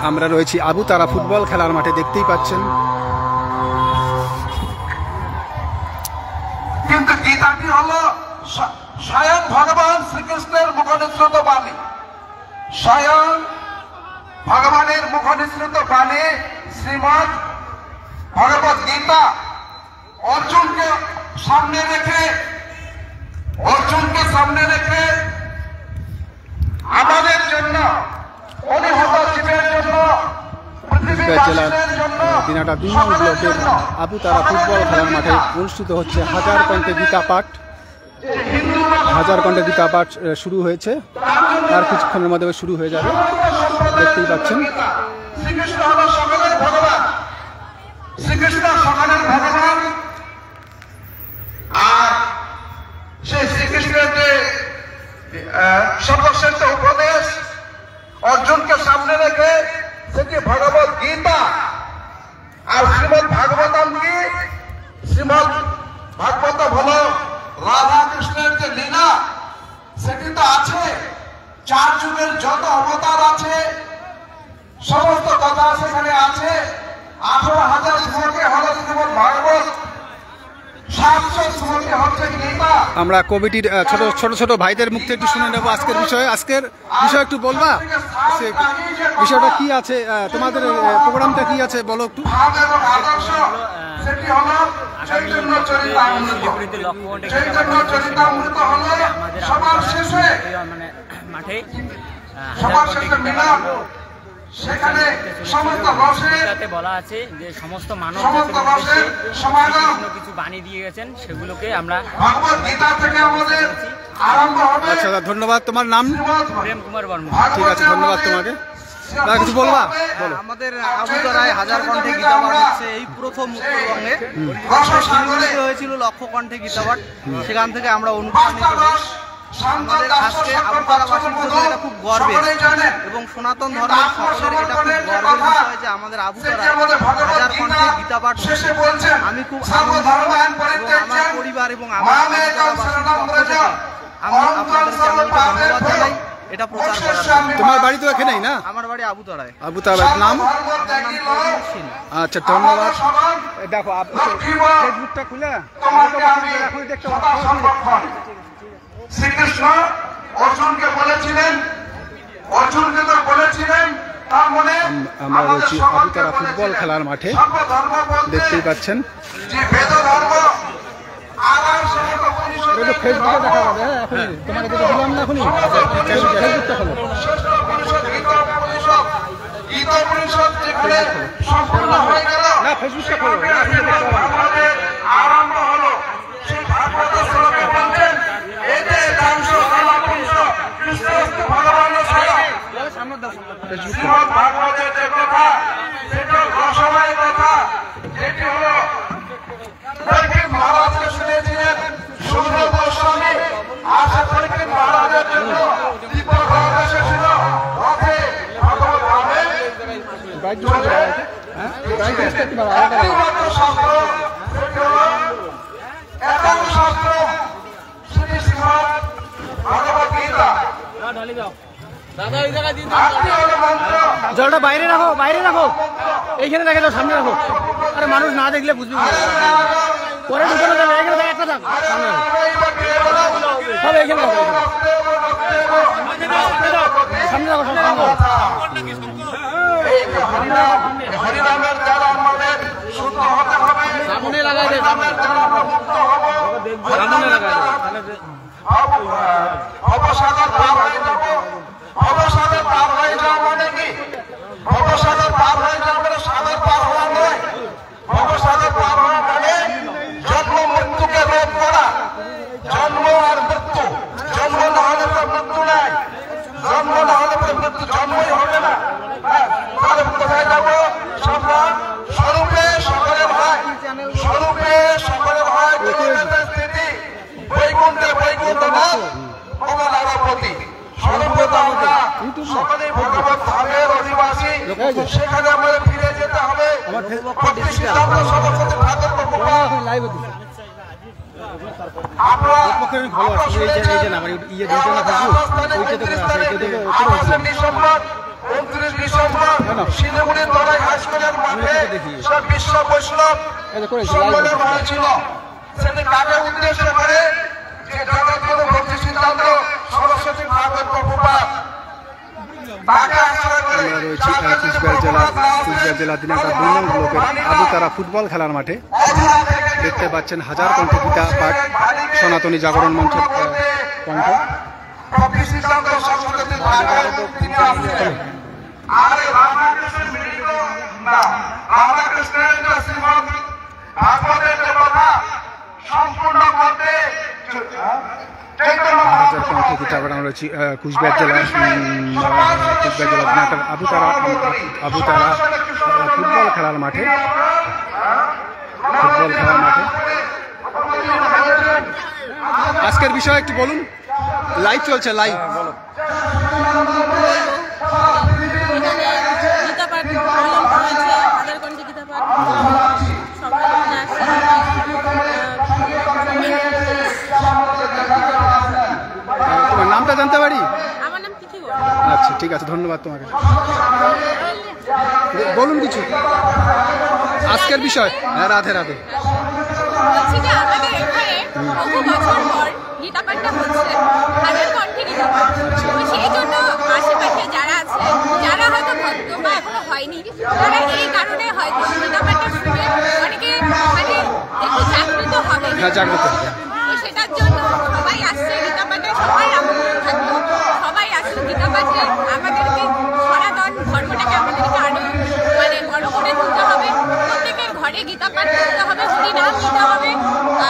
আমরা রয়েছি আবুতারা ফুটবল খেলার মাঠে, দেখতেই পাচ্ছেন। কিন্তু গীতাটি হলো স্বয়ং ভগবান শ্রীকৃষ্ণের মুখনিসৃত বাণী, স্বয়ং ভগবানের মুখনিসৃত বাণী শ্রীমৎ ভগবত গীতা। অর্জুনকে সামনে রেখে আমাদের জন্য, অনিহত জীবের জন্য, কুচবিহার জেলার দিনাটা 2 নং ব্লকের আবুতারা ফুটবল খেলার মাঠে অনুষ্ঠিত হচ্ছে হাজার কণ্ঠে গীতা পাঠ। হাজার কণ্ঠে গীতা পাঠ শুরু হয়েছে, আর কিছুক্ষণের মধ্যে শুরু হয়ে যাবে, দেখতেই পাচ্ছেন। শ্রীকৃষ্ণ হল সকলের ভগবান, শ্রীকৃষ্ণ সকলের ভগবান। সর্বশ্রেষ্ঠ উপদেশ অর্জুনকে সামনে রেখে সেটি ভগবত গীতা, আর শ্রীমদ ভাগবতম কি? শ্রীমদ ভাগবতম হলো রাধা কৃষ্ণের যে লীলা, সেটি তো আছে। 4 যুগের যত অবতার আছে সমস্ত কথা সেখানে আছে। 18,000 শ্লোকে হলো শ্রীমদ ভাগবত, 700 শ্লোকে হচ্ছে গীতা। আমরা কমিটির ছোট ছোট ভাইদের মুখ থেকে একটু শুনে নেবো আজকের বিষয়ে। আজকের বিষয় একটু বলবা, বিষয়টা কি আছে, তোমাদের প্রোগ্রামটা কি আছে বলো একটু। আদর্শ সেটি হলো চৈতন্য চরিতামৃত। চৈতন্য চরিতামৃত হলো সবার শেষে মাঠে সবার শেষে মিলন। সেখানে সমস্ত রসের বলা আছে যে সমস্ত মানব সমাগম কিছু বাণী দিয়ে গেছেন, সেগুলোকে আমরা ভগবত গীতা থেকে আমাদের আরম্ভ হবে। আচ্ছা, ধন্যবাদ। তোমার নাম? প্রেম কুমার বর্মা। ঠিক আছে, ধন্যবাদ তোমাকে। কিছু বলবা? বলো। আমাদের আবুতরায় 1000 কণ্ঠে গীতাপাঠ হচ্ছে এই প্রথম উত্তরবঙ্গে। হয়েছিল লক্ষ কণ্ঠে গীতাপাঠ, সেখান থেকে আমরা অনুপ্রাণিত হই। আমাদের আজকে আবুতরাবাসীর জন্য এটা খুব গর্বের এবং সনাতন ধর্মের সকলের এটা খুব গর্বের বিষয় যে আমাদের আবুতরায় 1000 কণ্ঠে গীতাপাঠ হচ্ছে। আমি খুব আনন্দিত এবং আমার পরিবার এবং আমার আবুতরাবাসীর পক্ষ থেকে আমি আপনাদের চ্যানেলকে ধন্যবাদ জানাই এটা প্রচার করার জন্য। তোমার বাড়ি তো এখানেই না? আমার বাড়ি আবুতরায়। আবুতরায় নাম? আমার নাম প্রদীপ সিং। আচ্ছা, ধন্যবাদ। দেখো ফেসবুকটা খুলে এখন দেখতে শ্রীকৃষ্ণ অর্জুনকে বলেছিলেন, অর্জুনকে তো বলেছিলেন তার মনে আমরা রয়েছি আবুতরা ফুটবল খেলার মাঠে, দেখতেই পাচ্ছেন। যে বেদ ধর্ম আবার ফেসবুকে দেখা যাবে। হ্যাঁ, তোমাকে যেটা দিলাম না এখনই, ফেসবুকটা খোলো। গীতা পরিষদ যেখানে সম্পূর্ণ হয়ে গেল, না ফেসবুকটা খোলো, আরম্ভ হলো। সেই ভাগবত শ্লোকে বলছেন এতে দাংশ কালাপুংস কৃষ্ণস্তু ভগবানের সেবা। শ্রীমদ ভাগবতের যে কথা, সেটা রসময় কথা, যেটি হলো পরীক্ষিত মহারাজকে শুনেছিলেন শুদ্ধ গোস্বামী। আশা পরীক্ষিত মহারাজের জন্য দিব্য রথ এসেছিল, রথে ভগবত রামে একমাত্র শাস্ত্র, সেটি হলো একান্ত শাস্ত্র শ্রী শ্রীমদ ভগবত গীতা। আপনি হলো মন্ত্র। জলটা বাইরে রাখো, বাইরে রাখো, এইখানে রেখে দাও, সামনে রাখো। আরে মানুষ না দেখলে বুঝবি পরে ঢুকানো যাবে। এখানে থাক, একটা থাক, সামনে রাখো, সব এইখানে রাখো, সামনে রাখো, সামনে রাখো। হরিনামের দ্বারা আমাদের শুদ্ধ হতে হবে, সামনে লাগাই দে, হরিনামের দ্বারা আমরা মুক্ত হব, হরিনামের দ্বারা ভবসাগর পার হয়ে যাব। ভবসাগর পার হয়ে যাওয়া মানে কি? ভবসাগর পার হয়ে যাওয়া মানে সাগর পার হওয়া নয়। ভবসাগর পার হওয়া মানে জন্ম মৃত্যুকে রোধ করা। জন্ম আর মৃত্যু, জন্ম না হলে তো মৃত্যু নাই, জন্ম না হলে পরে মৃত্যু জন্মই হবে না। তাহলে কোথায় যাবো? স্বরূপে সকলের হয়, স্বরূপে সকলের হয় স্থিতি, বৈকুণ্ঠে বৈকুণ্ঠনাথ কমলারপতি। স্বরূপে তো আমরা সকলেই ভগবত ধামের অধিবাসী, সেখানে আমাদের ফিরে যেতে হবে। ভক্তি সিদ্ধান্ত সরস্বতী ঠাকুর প্রভুপাদ শিলিগুড়ির লড়াই হাই স্কুলের মাঠে বিশ্ব বৈষ্ণব সম্মেলন হয়েছিল। সেটি কাকে উদ্দেশ্য করে? যে জগৎগুরু ভক্তি সিদ্ধান্ত সরস্বতী ঠাকুর প্রভুপাদ। আমরা রয়েছি কুচবিহার জেলা দিনাজপুর 2 নং ব্লকের আবুতরা ফুটবল খেলার মাঠে। দেখতে পাচ্ছেন 1000 কণ্ঠে গীতা পাঠ, সনাতনী জাগরণ মঞ্চের কণ্ঠ। ভক্তি সিদ্ধান্ত সরস্বতী ঠাকুর তিনি আসছেন। আরে রামকৃষ্ণ মিলিত না, রামকৃষ্ণের যে শ্রীমদ ভাগবতের যে কথা সম্পূর্ণ করতে আমরা রয়েছি কুচবিহার জেলা দিনাজপুর আবুতরা ফুটবল খেলার মাঠে। আজকের বিষয় একটু বলুন। লাইভ চলছে, লাইভ। তোমার নামটা জানতে পারি? আমার নাম তিথি। আচ্ছা ঠিক আছে, ধন্যবাদ তোমাকে। বলুন কিছু আজকের বিষয়। হ্যাঁ, রাধে রাধে। বলছি যে আমাদের এখানে বহু বছর পর গীতা পাঠটা হচ্ছে, হাজার কণ্ঠে গীতা পাঠ। তো সেই জন্য আশেপাশে যারা আছে, যারা হয়তো ভক্ত বা এখনো হয়নি, তারা এই কারণে হয়তো গীতা পাঠটা শুনে অনেকে মানে একটু জাগৃত হবে। হ্যাঁ, জাগ্রত। তো সেটার জন্য সবাই আসছে গীতা পাঠে, সবাই আমন্ত্রণ থাকলো, সবাই আসুন গীতা পাঠে। আমাদেরকে সনাতন ধর্মটাকে আমাদেরকে আরো মানে বড় করে তুলতে হবে, প্রত্যেকের ঘরে গীতা পাঠ করতে হবে, হরিনাম নিতে হবে।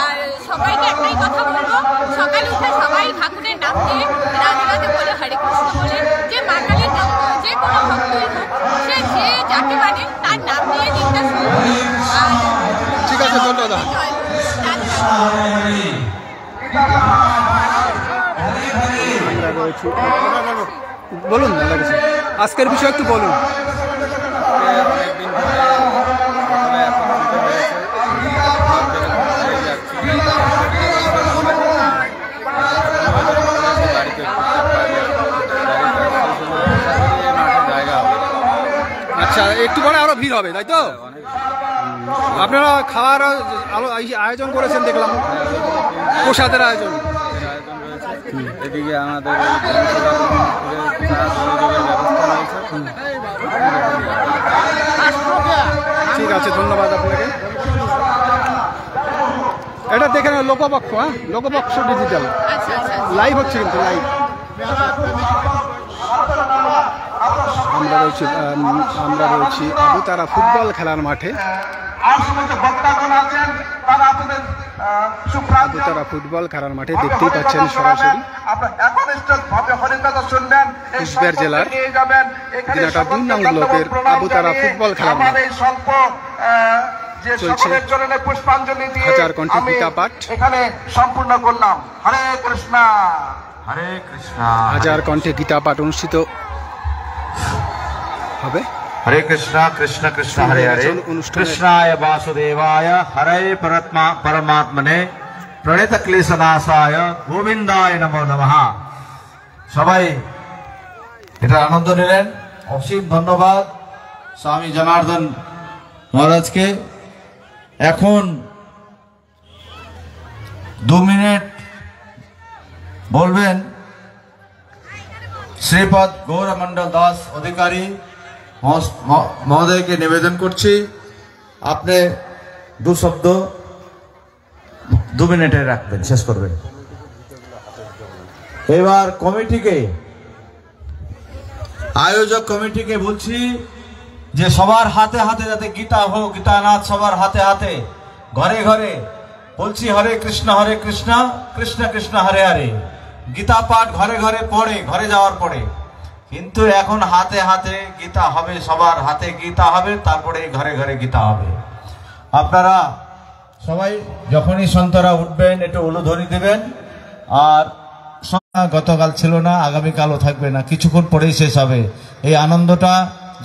আর সবাইকে একটাই কথা বলবো, সকালে উঠে সবাই ঠাকুরের নাম নিয়ে রাধে রাধে বলে, হরে কৃষ্ণ বলে, যে মাতালের যে কোনো ভক্তই হোক, সে যে যাকে মানে তার নাম নিয়ে দিনটা শুরু। ঠিক আছে, ধন্যবাদ। বলুন দাদা কিছু আজকের বিষয় একটু বলুন। আচ্ছা, একটু পরে আরো ভিড় হবে, তাই তো? আপনারা খাওয়ার আয়োজন করেছেন দেখলাম, প্রসাদের আয়োজন। এদিকে আমাদের ঠিক আছে, ধন্যবাদ আপনাকে। এটা দেখে নেন লোকপক্ষ, হ্যাঁ, লোকপক্ষ ডিজিটাল লাইভ হচ্ছে, কিন্তু লাইভ। আমরা রয়েছি আবুতারা ফুটবল খেলার মাঠে। আবুতারা ফুটবল খেলার মাঠে দেখতেই পাচ্ছেন সরাসরি কুচবিহার জেলার দিনাটা 2 নং ব্লকের আবুতারা ফুটবল খেলার মাঠ। চলছে হাজার কণ্ঠে গীতা পাঠ। এখানে সম্পূর্ণ করলাম। হরে কৃষ্ণ হরে কৃষ্ণ। হাজার কণ্ঠে গীতা পাঠ অনুষ্ঠিত হবে। हरे कृष्णा कृष्ण कृष्ण हरे हरे कृष्णाय वासुदेवाय हरे परमात्मने प्रणीत क्लेशनाशाय गोविंदाय नमो नमः। সবাই এটা আনন্দ নিলেন। অসীম ধন্যবাদ স্বামী জনার্দন মহারাজকে। এখন 2 মিনিট বলবেন শ্রীপদ গৌরমন্ডল দাস অধিকারী মহোদয়কে নিবেদন করছি, আপনি 2 শব্দ 2 মিনিটে রাখবেন, শেষ করবেন। এবার কমিটিকে, আয়োজক কমিটিকে বলছি যে সবার হাতে হাতে যাতে গীতা হোক, গীতানাথ সবার হাতে হাতে, ঘরে ঘরে বলছি হরে কৃষ্ণ কৃষ্ণ কৃষ্ণ হরে হরে। গীতা পাঠ ঘরে ঘরে পড়ে, ঘরে যাওয়ার পরে, কিন্তু এখন হাতে হাতে গীতা হবে, সবার হাতে গীতা হবে, তারপরে ঘরে ঘরে গীতা হবে। আপনারা সবাই যখনই সন্তরা উঠবেন একটু উলুধ্বনি দেবেন। আর গতকাল ছিল না, আগামীকালও থাকবে না, কিছুক্ষণ পরেই শেষ হবে। এই আনন্দটা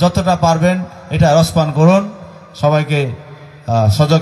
যতটা পারবেন এটা রসপান করুন। সবাইকে সজাগ